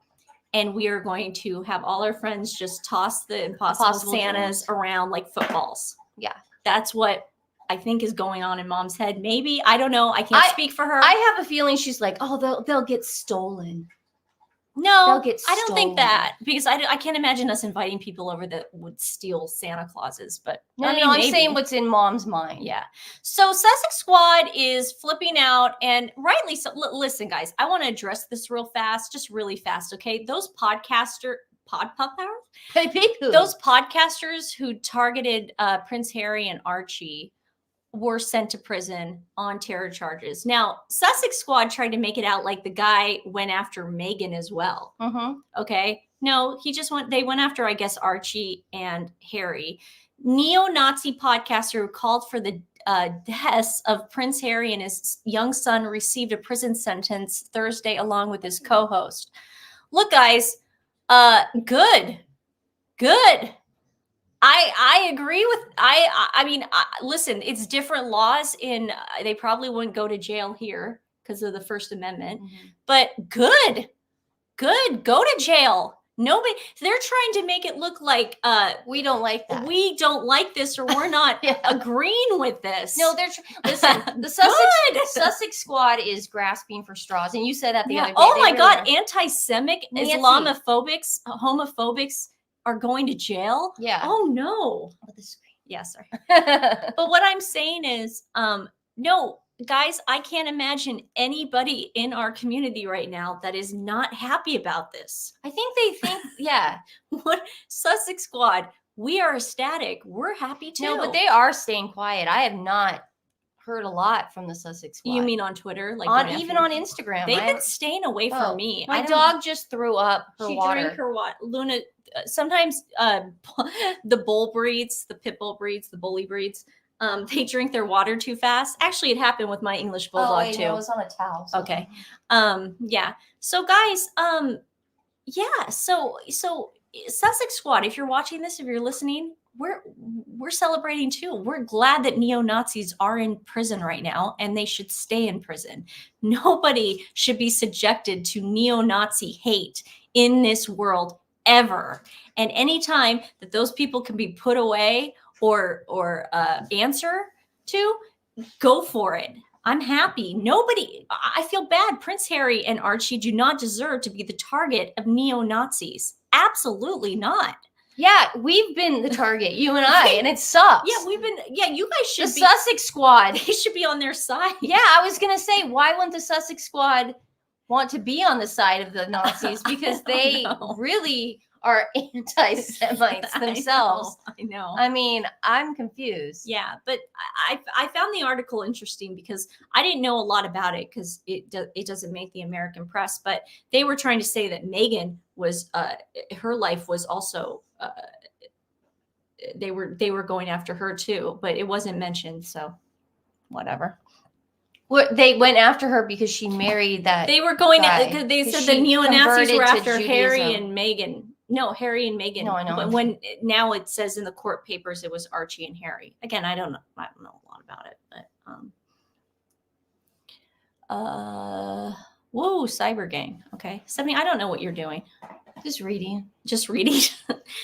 and we are going to have all our friends just toss the impossible Santas around like footballs. Yeah. That's what I think is going on in Mom's head. Maybe. I don't know. I can't speak for her. I have a feeling she's like, oh, they'll get stolen. No, They'll get I don't think stolen. that because I can't imagine us inviting people over that would steal Santa Clauses. But No, I mean, I'm maybe. saying what's in Mom's mind. Yeah. So Sussex Squad is flipping out, and rightly so. Listen, guys, I want to address this real fast, just really fast. Okay, those those podcasters who targeted Prince Harry and Archie were sent to prison on terror charges. Now, Sussex Squad tried to make it out like the guy went after Meghan as well. Mm-hmm. Okay. No, they went after, I guess, Archie and Harry. Neo-Nazi podcaster who called for the deaths of Prince Harry and his young son received a prison sentence Thursday along with his co-host. Look, guys, good. I agree with, I mean, listen, it's different laws they probably wouldn't go to jail here because of the First Amendment, but good, go to jail. Nobody, they're trying to make it look like we don't like that. We don't like this, or we're not agreeing with this. No, listen. The Sussex Squad is grasping for straws, and you said that the other day. Oh They my really God, are. anti-Semitic, Nancy. Islamophobics, homophobics are going to jail. Yeah. Oh no. With the screen. Yeah, sorry. But what I'm saying is, no, guys, I can't imagine anybody in our community right now that is not happy about this. I think they think, yeah. What Sussex Squad, we are ecstatic. We're happy too. No, but they are staying quiet. I have not heard a lot from the Sussex Squad. You mean on Twitter? Even on Instagram. They've been staying away from me. My dog just threw up her water. Drank her water. Luna, sometimes the bull breeds, the pit bull breeds, the bully breeds, they drink their water too fast. Actually, it happened with my English bulldog too. No, it was on a towel. So. Okay. Yeah. So guys, yeah. So Sussex Squad, if you're watching this, if you're listening, we're celebrating too. We're glad that neo-Nazis are in prison right now, and they should stay in prison. Nobody should be subjected to neo-Nazi hate in this world ever. And anytime that those people can be put away or answer to, go for it. I'm happy. I feel bad. Prince Harry and Archie do not deserve to be the target of neo-Nazis. Absolutely not. Yeah, we've been the target, you and I, and it sucks. Yeah, you guys should be. The Sussex Squad. They should be on their side. Yeah, I was going to say, why wouldn't the Sussex Squad want to be on the side of the Nazis? Because they really are anti-Semites themselves. I know. I mean, I'm confused. Yeah, but I found the article interesting because I didn't know a lot about it because it doesn't make the American press. But they were trying to say that Meghan was her life was also they were going after her too, but it wasn't mentioned. So whatever. They went after her because she married that. They were going. Guy, They said she the neo-Nazis were converted to after Harry Judaism. and Meghan. No, Harry and Meghan. No, I know. But when now it says in the court papers it was Archie and Harry. Again, I don't know a lot about it, but whoa, cyber gang. Okay. Stephanie, I don't know what you're doing. Just reading. Just reading.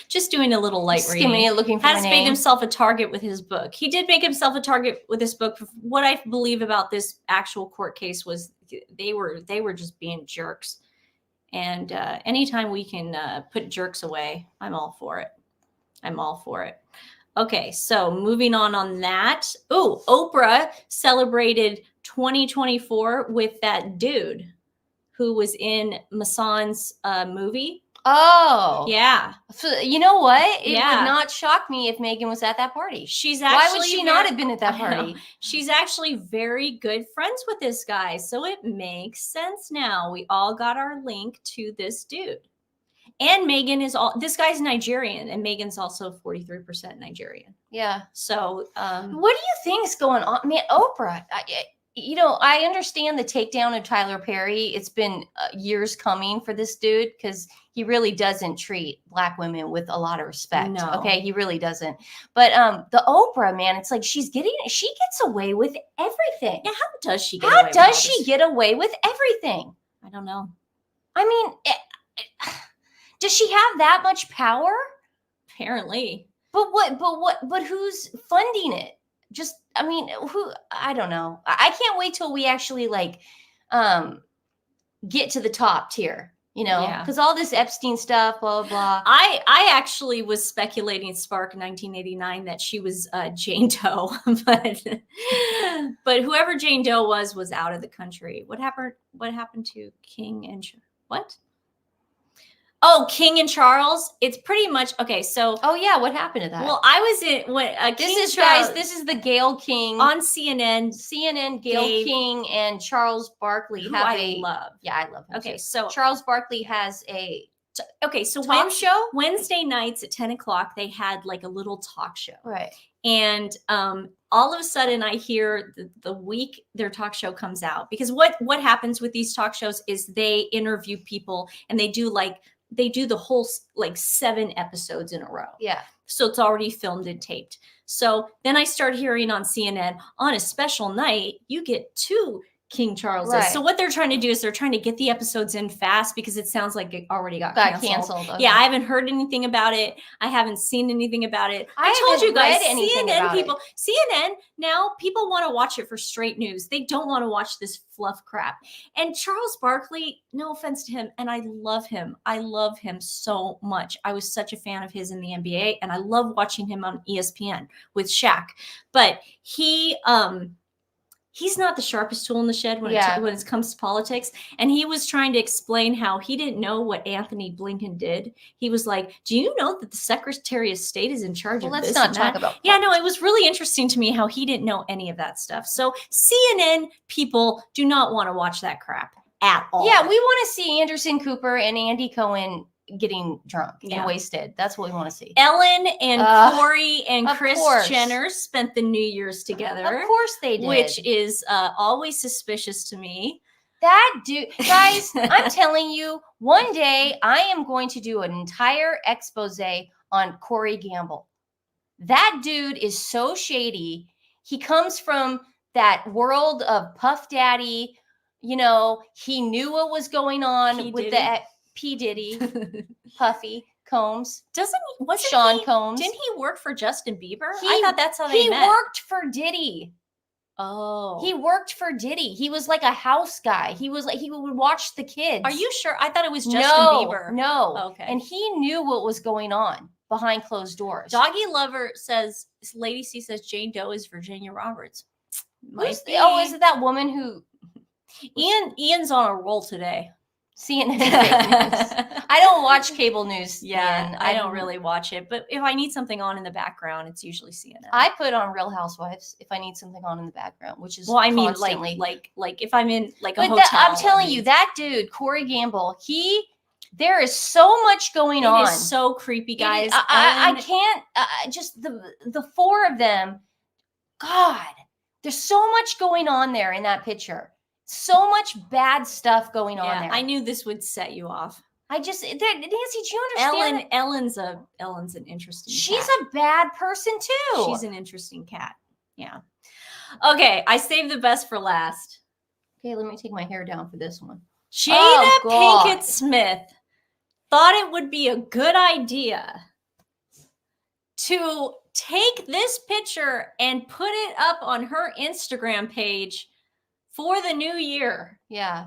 Just doing a little light Skimming reading. it, looking for Has my made name. himself a target with his book. He did make himself a target with this book. What I believe about this actual court case was they were just being jerks. And anytime we can put jerks away, I'm all for it. I'm all for it. Okay, so moving on that. Oh, Oprah celebrated 2024 with that dude who was in Masan's movie. Oh. Yeah. So, you know what? It Yeah. would not shock me if Meghan was at that party. She's actually Why would she not have been at that party? She's actually very good friends with this guy. So it makes sense now. We all got our link to this dude. And Meghan is this guy's Nigerian, and Meghan's also 43% Nigerian. Yeah. So what do you think's going on? Man, Oprah, I understand the takedown of Tyler Perry. It's been years coming for this dude because he really doesn't treat Black women with a lot of respect. No. Okay, he really doesn't. But the Oprah, man, it's like she gets away with everything. yeah, how does she get How away with all does she this? get away with everything? I don't know. I mean, does she have that much power? Apparently. But who's funding it? I don't know. I can't wait till we actually get to the top tier, Yeah. because all this Epstein stuff, blah, blah, blah. I actually was speculating Spark 1989 that she was Jane Doe, but whoever Jane Doe was out of the country. What happened to King and what? Oh, King and Charles. It's pretty much okay. So, Oh yeah, what happened to that? well, I was in what this is the Gail King on CNN. CNN. Gail Dave- King and Charles Barkley Who have I love. Yeah, I love him. Okay, too. so Charles Barkley has a so talk show. Wednesday nights at 10 o'clock, they had like a little talk show. Right. And all of a sudden I hear the week their talk show comes out, because what happens with these talk shows is they interview people and they do the whole 7 episodes in a row. Yeah. So it's already filmed and taped. So then I start hearing on CNN, on a special night, you get 2 King Charleses. Right. So what they're trying to do is they're trying to get the episodes in fast because it sounds like it already got canceled. Okay. Yeah, I haven't heard anything about it. I haven't seen anything about it. I told haven't you guys, read anything CNN about people, CNN now people want to watch it for straight news. They don't want to watch this fluff crap. And Charles Barkley, no offense to him, and I love him. I love him so much. I was such a fan of his in the NBA, and I love watching him on ESPN with Shaq. But he's not the sharpest tool in the shed when it comes to politics. And he was trying to explain how he didn't know what Anthony Blinken did. He was like, do you know that the Secretary of State is in charge of Let's this not and talk that? about Yeah, no, it was really interesting to me how he didn't know any of that stuff. So CNN people do not want to watch that crap at all. Yeah, we want to see Anderson Cooper and Andy Cohen getting drunk Yeah. and wasted. That's what we want to see. Ellen and Corey and of Kris course. Jenner spent the New Year's together. Of course they did. Which is always suspicious to me. That dude, guys, I'm telling you, one day I am going to do an entire expose on Corey Gamble. That dude is so shady. He comes from that world of Puff Daddy. He knew what was going on with the P. Diddy, Puffy, Combs. Wasn't Sean Combs. Didn't he work for Justin Bieber? I thought that's how they met. He worked for Diddy. Oh. He worked for Diddy. He was like a house guy. He would watch the kids. Are you sure? I thought it was Justin Bieber. No. Okay. And he knew what was going on behind closed doors. Doggy Lover says, Lady C says Jane Doe is Virginia Roberts. Is it that woman who Ian's on a roll today. CNN news? I don't watch cable news. Yeah, Ian. I don't really watch it, but if I need something on in the background, it's usually CNN. I put on Real Housewives if I need something on in the background, which is I mean, constantly. like if I'm in like a But hotel. I'm telling you, that dude, Corey Gamble, there is so much going on. It is so creepy, guys. I can't. Just the 4 of them. God, there's so much going on there in that picture. So much bad stuff going on there. I knew this would set you off. Nancy, do you understand? Ellen's an interesting She's cat. a bad person too. She's an interesting cat. Yeah. Okay, I saved the best for last. Okay, let me take my hair down for this one. Jada God. Pinkett Smith thought it would be a good idea to take this picture and put it up on her Instagram page for the new year. Yeah.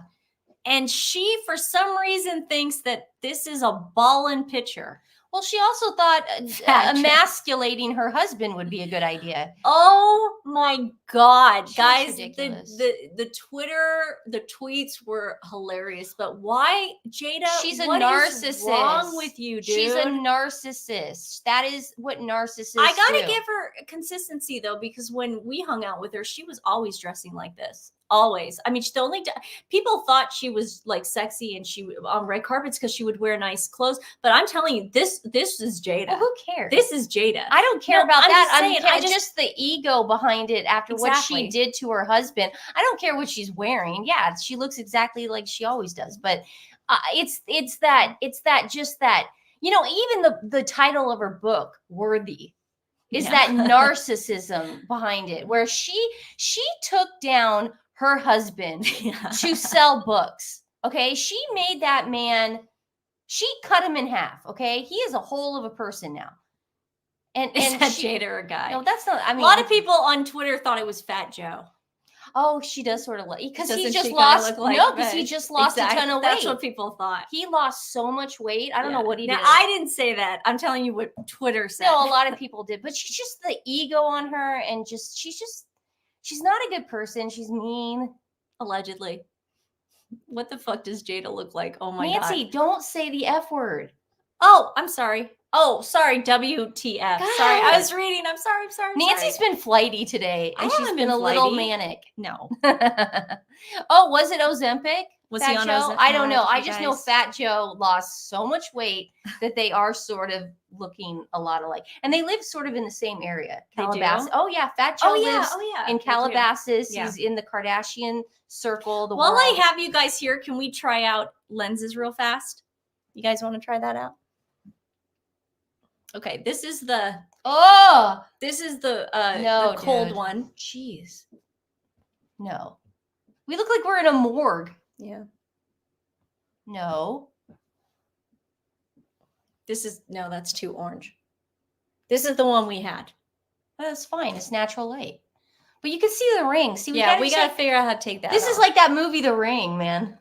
And she, for some reason, thinks that this is a ballin' picture. Well, she also thought Fat chick. emasculating her husband would be a good idea. Oh my God, She looks guys! ridiculous. The Twitter, the tweets were hilarious. But why, Jada? She's a what narcissist. is wrong with you, dude? She's a narcissist. That is what narcissists I gotta do. give her consistency though, because when we hung out with her, she was always dressing like this. Always. I mean, people thought she was like sexy and she on red carpets because she would wear nice clothes. But I'm telling you, this is Jada. Well, who cares? This is Jada. I don't care No, about I'm that. just saying, I'm just the ego behind it after what Exactly. she did to her husband. I don't care what she's wearing. Yeah, she looks exactly like she always does. But it's that even the title of her book, Worthy, is that narcissism behind it, where she took down her husband to sell books. Okay, she made that man. She cut him in half. Okay, he is a whole of a person now. And Is that Jada or a guy? No, that's not. I mean, a lot of people on Twitter thought it was Fat Joe. Oh, she does sort of like because he Doesn't just she kinda lost. look like No, because that? he just lost a ton of weight. That's what people thought. He lost so much weight. I don't know what he now, did. I didn't say that. I'm telling you what Twitter said. No, a lot of people did, but she's just the ego on her, and she's not a good person. She's mean. Allegedly. What the fuck does Jada look like? Oh my Nancy, God. don't say the F word. Oh, I'm sorry. Oh, sorry. WTF. God. Sorry. I was reading. I'm sorry. Nancy's been flighty today, and she's haven't been been a little flighty. manic. No. Oh, was it Ozempic? Was Fat he on Joe? Ozempic? I don't know. No, I you just know guys. Fat Joe lost so much weight that they are sort of looking a lot alike, and they live sort of in the same area. They do? Calabasas. Oh yeah, Fat Joe lives in They do. Calabasas. Yeah. He's in the Kardashian circle. The While world. I have you guys here, can we try out lenses real fast? You guys want to try that out? Okay, this is the Oh the cold dude. one. Jeez. No, we look like we're in a morgue. Yeah. No. That's too orange. This is the one we had. That's fine. It's natural light. But you can see the ring. See, We gotta figure out how to take that. This is off. like that movie, The Ring, man.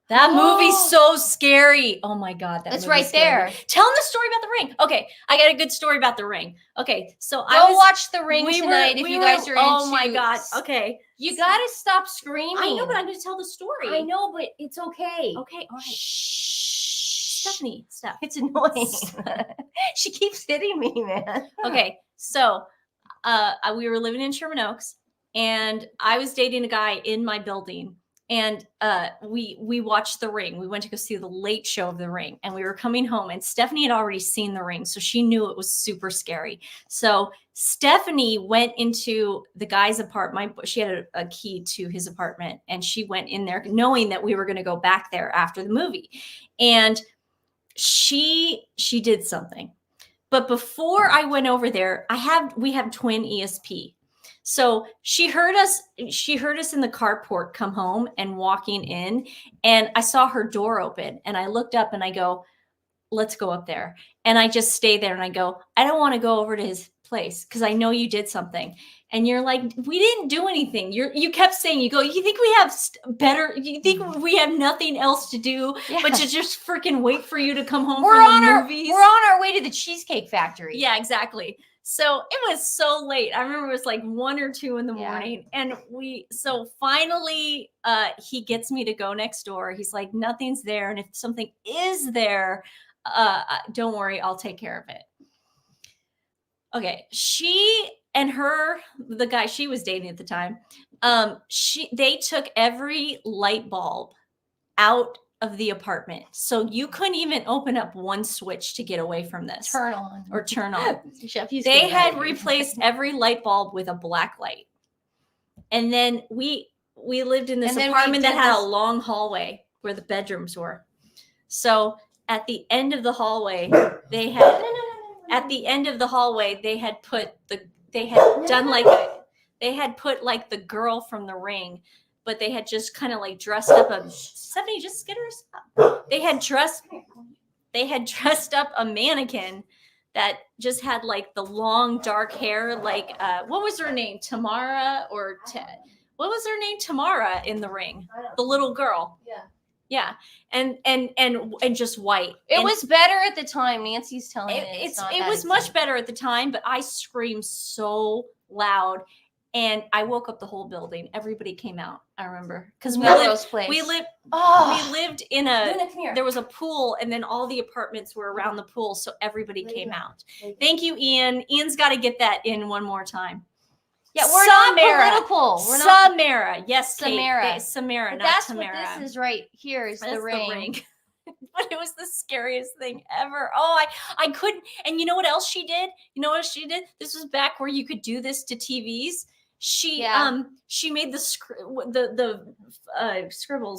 That Oh. movie's so scary. Oh my God. It's movie right scared me. there. Tell them the story about the ring. Okay. I got a good story about the ring. Okay. So Go watch The Ring tonight if we you were- guys are into. Oh my God. Okay. You gotta stop screaming. I know, but I'm going to tell the story. I know, but it's okay. Okay. All right. Shh. Stephanie, stop. It's annoying. She keeps hitting me, man. Okay. So we were living in Sherman Oaks and I was dating a guy in my building. And we watched The Ring. We went to go see the late show of The Ring. And we were coming home and Stephanie had already seen The Ring. So she knew it was super scary. So Stephanie went into the guy's apartment. She had a key to his apartment. And she went in there knowing that we were going to go back there after the movie. And she did something. But before I went over there, we have TWiN ESP. So she heard us in the carport come home and walking in, and I saw her door open and I looked up and I go, let's go up there. And I just stay there and I go, I don't want to go over to his place because I know you did something. And you're like, we didn't do anything. You kept saying, you think we have you think we have nothing else to do but to just freaking wait for you to come home from the movies? We're on our way to the Cheesecake Factory. Yeah, exactly. So it was so late. I remember it was like 1 or 2 in the morning. And finally he gets me to go next door. He's like, nothing's there. And if something is there, don't worry, I'll take care of it. Okay. She and the guy she was dating at the time, they took every light bulb out of the apartment. So you couldn't even open up one switch to get away from this. Turn on. They had replaced every light bulb with a black light. And then we lived in this apartment that had a long hallway where the bedrooms were. So at the end of the hallway, they had at the end of the hallway they had put like the girl from The Ring, but they had just kind of like dressed up Stephanie, just skitters up. They had dressed up a mannequin that just had like the long dark hair, like what was her name? Tamara what was her name? Tamara in The Ring, the little girl. Yeah, and just white. It was better at the time. Nancy's telling me it was much better at the time, but I screamed so loud, and I woke up the whole building. Everybody came out. I remember because we lived in there was a pool, and then all the apartments were around the pool, so everybody came out. Thank you, Ian. Ian's got to get that in one more time. Yeah, we're not political. Samara. Yes, Samara. Samara, but not that's Tamara. What this is right here is the ring. But it was the scariest thing ever. Oh, I couldn't. And you know what else she did? This was back where you could do this to TVs. She made the scribbles.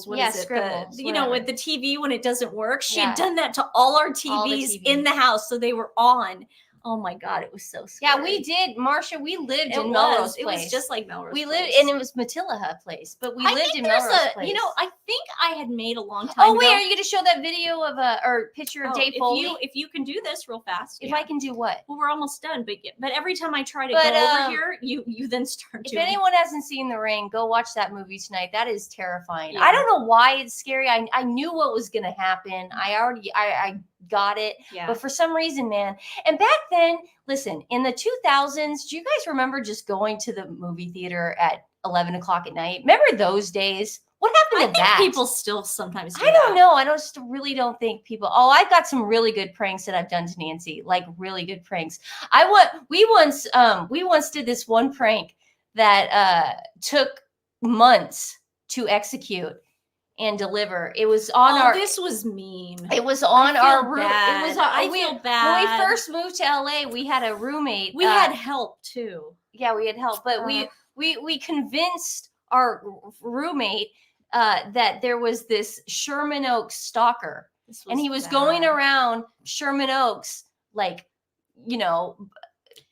What is it? Scribbles. With the TV when it doesn't work. She had done that to all our TVs in the house, so they were on. Oh my God, it was so scary. Yeah, we did, Marsha. We lived in Melrose Place. It was just like Melrose. We lived, and it was Matilaha Place, but we lived in Melrose Place. I think I had made a long time. Oh wait, are you going to show that video of or picture of Dave Foley? If you can do this real fast. If I can do what? Well, we're almost done, but every time I try to go over here, you then start. If anyone hasn't seen The Ring, go watch that movie tonight. That is terrifying. Yeah. I don't know why it's scary. I knew what was going to happen. I got it. Yeah. But for some reason, man. And back then, listen, in the 2000s, do you guys remember just going to the movie theater at 11 o'clock at night? Remember those days? What happened to that? People still sometimes do I don't know. I really don't think people. Oh, I've got some really good pranks that I've done to Nancy, like really good pranks. We once did this one prank that took months to execute and deliver. It was on this was mean. It was on our roof. It was. I feel bad. When we first moved to LA, we had a roommate. We had help too. Yeah, we had help, but we convinced our roommate that there was this Sherman Oaks stalker, and he was going around Sherman Oaks, like,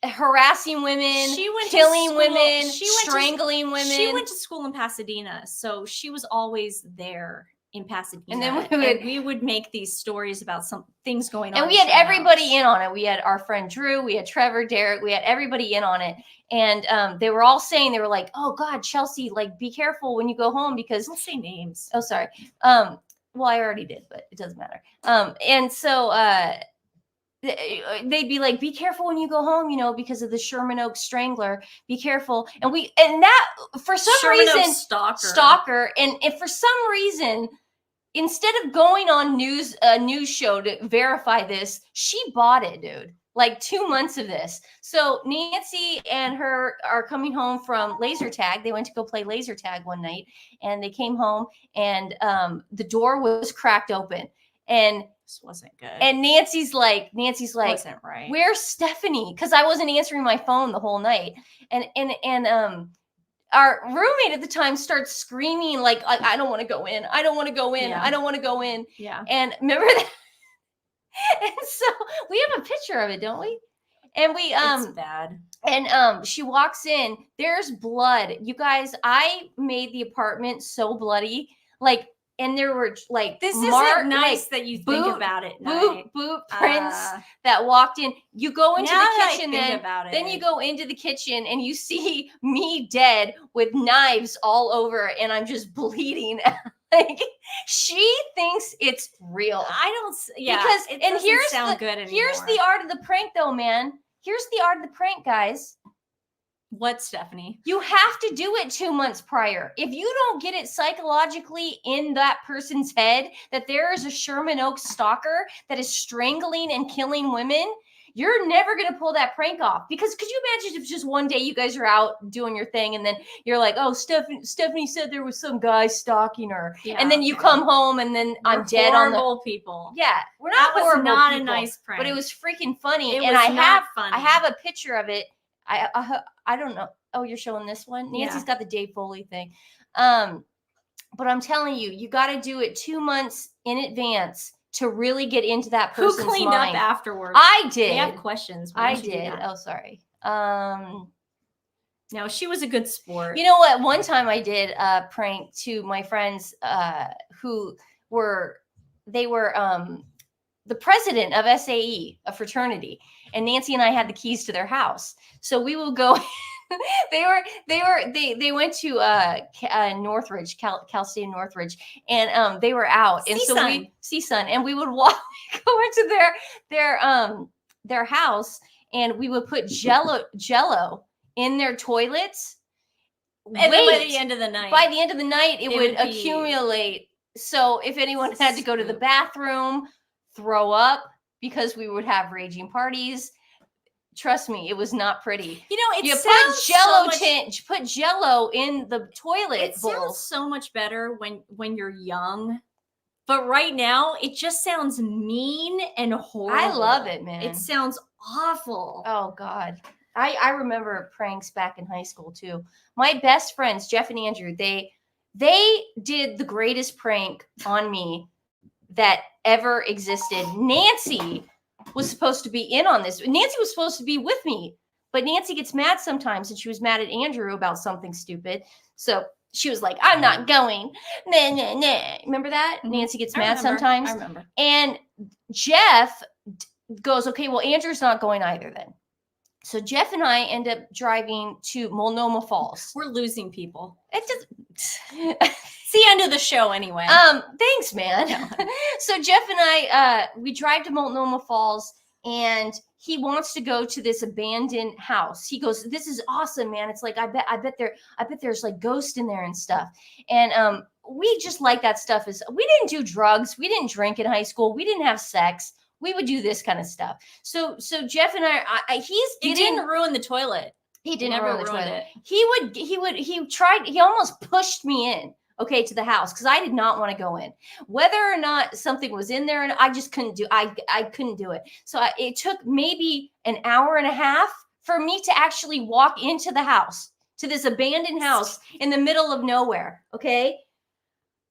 harassing women, killing women, strangling women. She went to school in Pasadena, so she was always there in Pasadena. And then we would make these stories about some things going on. And we had everybody in on it. We had our friend Drew, we had Trevor, Derek, we had everybody in on it. And they were all saying, they were like, "Oh God, Chelsea, like, be careful when you go home because..." Don't say names. Oh, sorry. Well, I already did, but it doesn't matter. And so they'd be like, "Be careful when you go home, because of the Sherman Oaks strangler. Be careful." And that for some reason, stalker. And for some reason, instead of going on a news show to verify this, she bought it, dude. Like 2 months of this. So Nancy and her are coming home from laser tag. They went to go play laser tag one night, and they came home, and the door was cracked open, and this wasn't good. And Nancy's like, wasn't right. "Where's Stephanie?" Because I wasn't answering my phone the whole night, and our roommate at the time starts screaming like, "I don't want to go in. I don't want to go in. Yeah. I don't want to go in." Yeah. And remember that? And so we have a picture of it, don't we? And it's bad. And she walks in. There's blood. You guys, I made the apartment so bloody. Like, and there were like this isn't nice that you think about it. Boot prints that walked in. You go into the kitchen, then you go into the kitchen and you see me dead with knives all over, and I'm just bleeding. Like, she thinks it's real. I don't. Yeah. Because it doesn't sound good anymore. Here's the art of the prank, though, man. Here's the art of the prank, guys. What, Stephanie? You have to do it 2 months prior. If you don't get it psychologically in that person's head that there is a Sherman Oaks stalker that is strangling and killing women, you're never going to pull that prank off. Because could you imagine if just one day you guys are out doing your thing and then you're like, "Oh, Stephanie said there was some guy stalking her." Yeah, and then you come home and then I'm dead on the... Horrible people. Yeah. We're not horrible people. That was not a nice prank. But it was freaking funny. It was not funny. I have a picture of it. I don't know. Oh, you're showing this one? Nancy's got the Dave Foley thing. But I'm telling you, you got to do it 2 months in advance. to really get into that Who person's cleaned mind. up afterwards? I did. They have questions. Why I don't you do did. that? Oh, sorry. No, she was a good sport. You know what? One time I did a prank to my friends who were the president of SAE, a fraternity, and Nancy and I had the keys to their house. So we would go. They went to Northridge, Cal State Northridge, and they were out, and so CSUN, and we would walk go into their house, and we would put Jello in their toilets. And then by the end of the night, it would accumulate. So if anyone had to go to the bathroom, throw up, because we would have raging parties. Trust me, it was not pretty. You know, you put Jello in the toilet bowl. It sounds so much better when you're young, but right now it just sounds mean and horrible. I love it, man. It sounds awful. Oh God, I remember pranks back in high school too. My best friends, Jeff and Andrew, they did the greatest prank on me that ever existed. Nancy was supposed to be in on this. Nancy was supposed to be with me, but Nancy gets mad sometimes, and she was mad at Andrew about something stupid. So she was like, I'm not going. Nah, nah, nah. Remember that? Mm-hmm. Nancy gets mad sometimes. I remember. And Jeff goes, okay, well, Andrew's not going either then. So Jeff and I end up driving to Multnomah Falls. We're losing people. It just it's the end of the show anyway. Thanks, man. No. So Jeff and I, we drive to Multnomah Falls, and he wants to go to this abandoned house. He goes, "This is awesome, man. It's like I bet there's like ghosts in there and stuff." And we just like that stuff. We didn't do drugs, we didn't drink in high school, we didn't have sex. We would do this kind of stuff. So Jeff and I he didn't ruin the toilet. He didn't ruin the toilet. It. He almost pushed me in, okay, to the house, because I did not want to go in. Whether or not something was in there, and I just couldn't do, I couldn't do it. So it took maybe an hour and a half for me to actually walk into the house, to this abandoned house in the middle of nowhere, okay?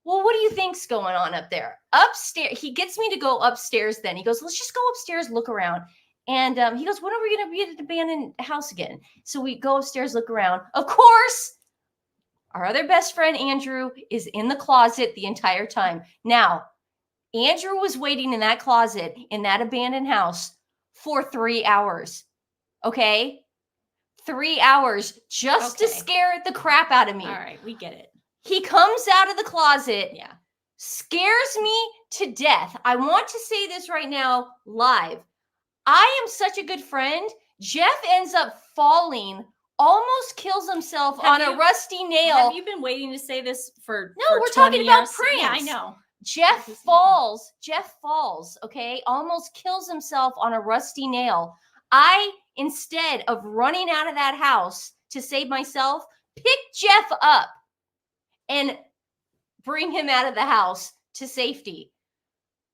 Well, what do you think's going on up there? Upstairs, he gets me to go upstairs then. He goes, let's just go upstairs, look around. And he goes, when are we going to be at the abandoned house again? So we go upstairs, look around. Of course, our other best friend, Andrew, is in the closet the entire time. Now, Andrew was waiting in that closet in that abandoned house for 3 hours. Okay? 3 hours just to scare the crap out of me. All right, we get it. He comes out of the closet, yeah, scares me to death. I want to say this right now live. I am such a good friend. Jeff ends up falling, almost kills himself on a rusty nail. Have you been waiting to say this for No, for we're 20 talking about years? pranks. Yeah, I know. Jeff falls, okay? Almost kills himself on a rusty nail. I, instead of running out of that house to save myself, picked Jeff up and bring him out of the house to safety.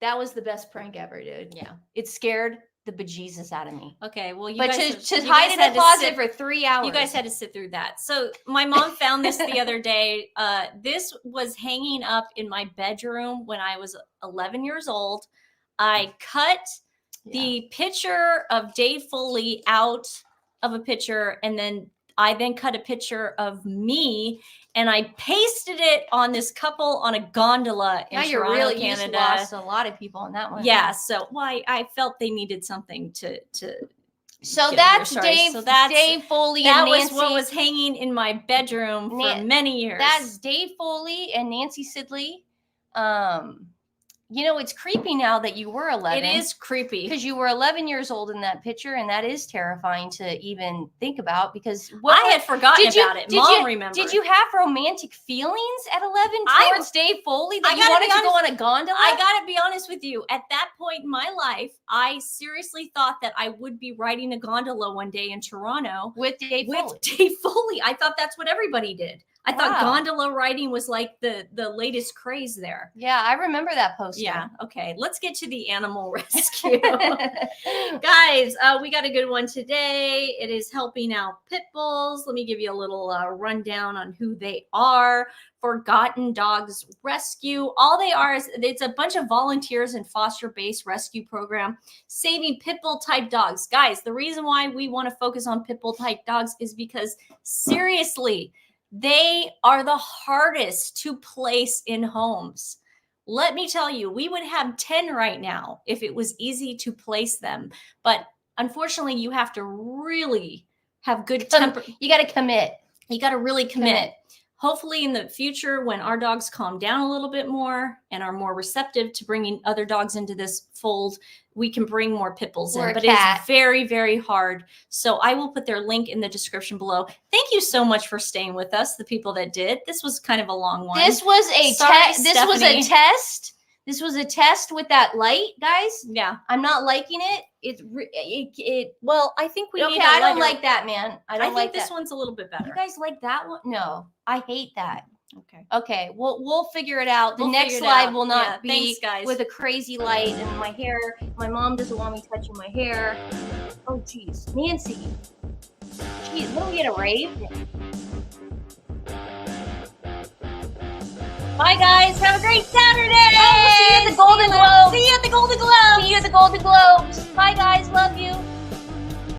That was the best prank ever, dude. Yeah. It scared the bejesus out of me. Okay, well, to hide in a closet for 3 hours. You guys had to sit through that. So my mom found this the other day. This was hanging up in my bedroom when I was 11 years old. I cut the picture of Dave Foley out of a picture, and then I cut a picture of me, and I pasted it on this couple on a gondola in Toronto, Canada. You lost a lot of people on that one. Yeah, so I felt they needed something to. So that's Dave. So that's Dave Foley and Nancy. That was what was hanging in my bedroom for many years. That's Dave Foley and Nancy Sidley. You know, it's creepy now that you were 11. It is creepy. Because you were 11 years old in that picture, and that is terrifying to even think about, because I had forgotten about it. Mom remembered. Did you have romantic feelings at 11 towards Dave Foley that you wanted to go on a gondola? I got to be honest with you. At that point in my life, I seriously thought that I would be riding a gondola one day in Toronto with Dave Foley. I thought that's what everybody did. I thought Wow. gondola riding was like the latest craze there. Yeah, I remember that poster. Yeah. Okay. Let's get to the animal rescue. Guys, we got a good one today. It is helping out pit bulls. Let me give you a little rundown on who they are. Forgotten Dogs Rescue. All they are is it's a bunch of volunteers and foster-based rescue program saving pit bull type dogs. Guys, the reason why we want to focus on pit bull type dogs is because seriously, they are the hardest to place in homes. Let me tell you, we would have 10 right now if it was easy to place them. But unfortunately, you have to really have good temper. You got to commit. You got to really commit. Hopefully in the future, when our dogs calm down a little bit more and are more receptive to bringing other dogs into this fold, we can bring more pit bulls Or in. a But cat. it's very, very hard. So I will put their link in the description below. Thank you so much for staying with us, the people that did. This was kind of a long one. This was a Sorry, test. This was a Stephanie. test. This was a test with that light, guys. Yeah. I'm not liking it. Well, I think we need Okay, a I don't lighter- like that, man. I I don't think like this that. one's a little bit You better. guys like that one? No, I hate that. Okay. Okay, we'll figure it out. The We'll next figure it live out. will not Yeah, be thanks, guys. with a crazy light and my hair. My mom doesn't want me touching my hair. Oh, jeez, Nancy. Jeez, let me get a rave. Bye, guys. Have a great Saturday.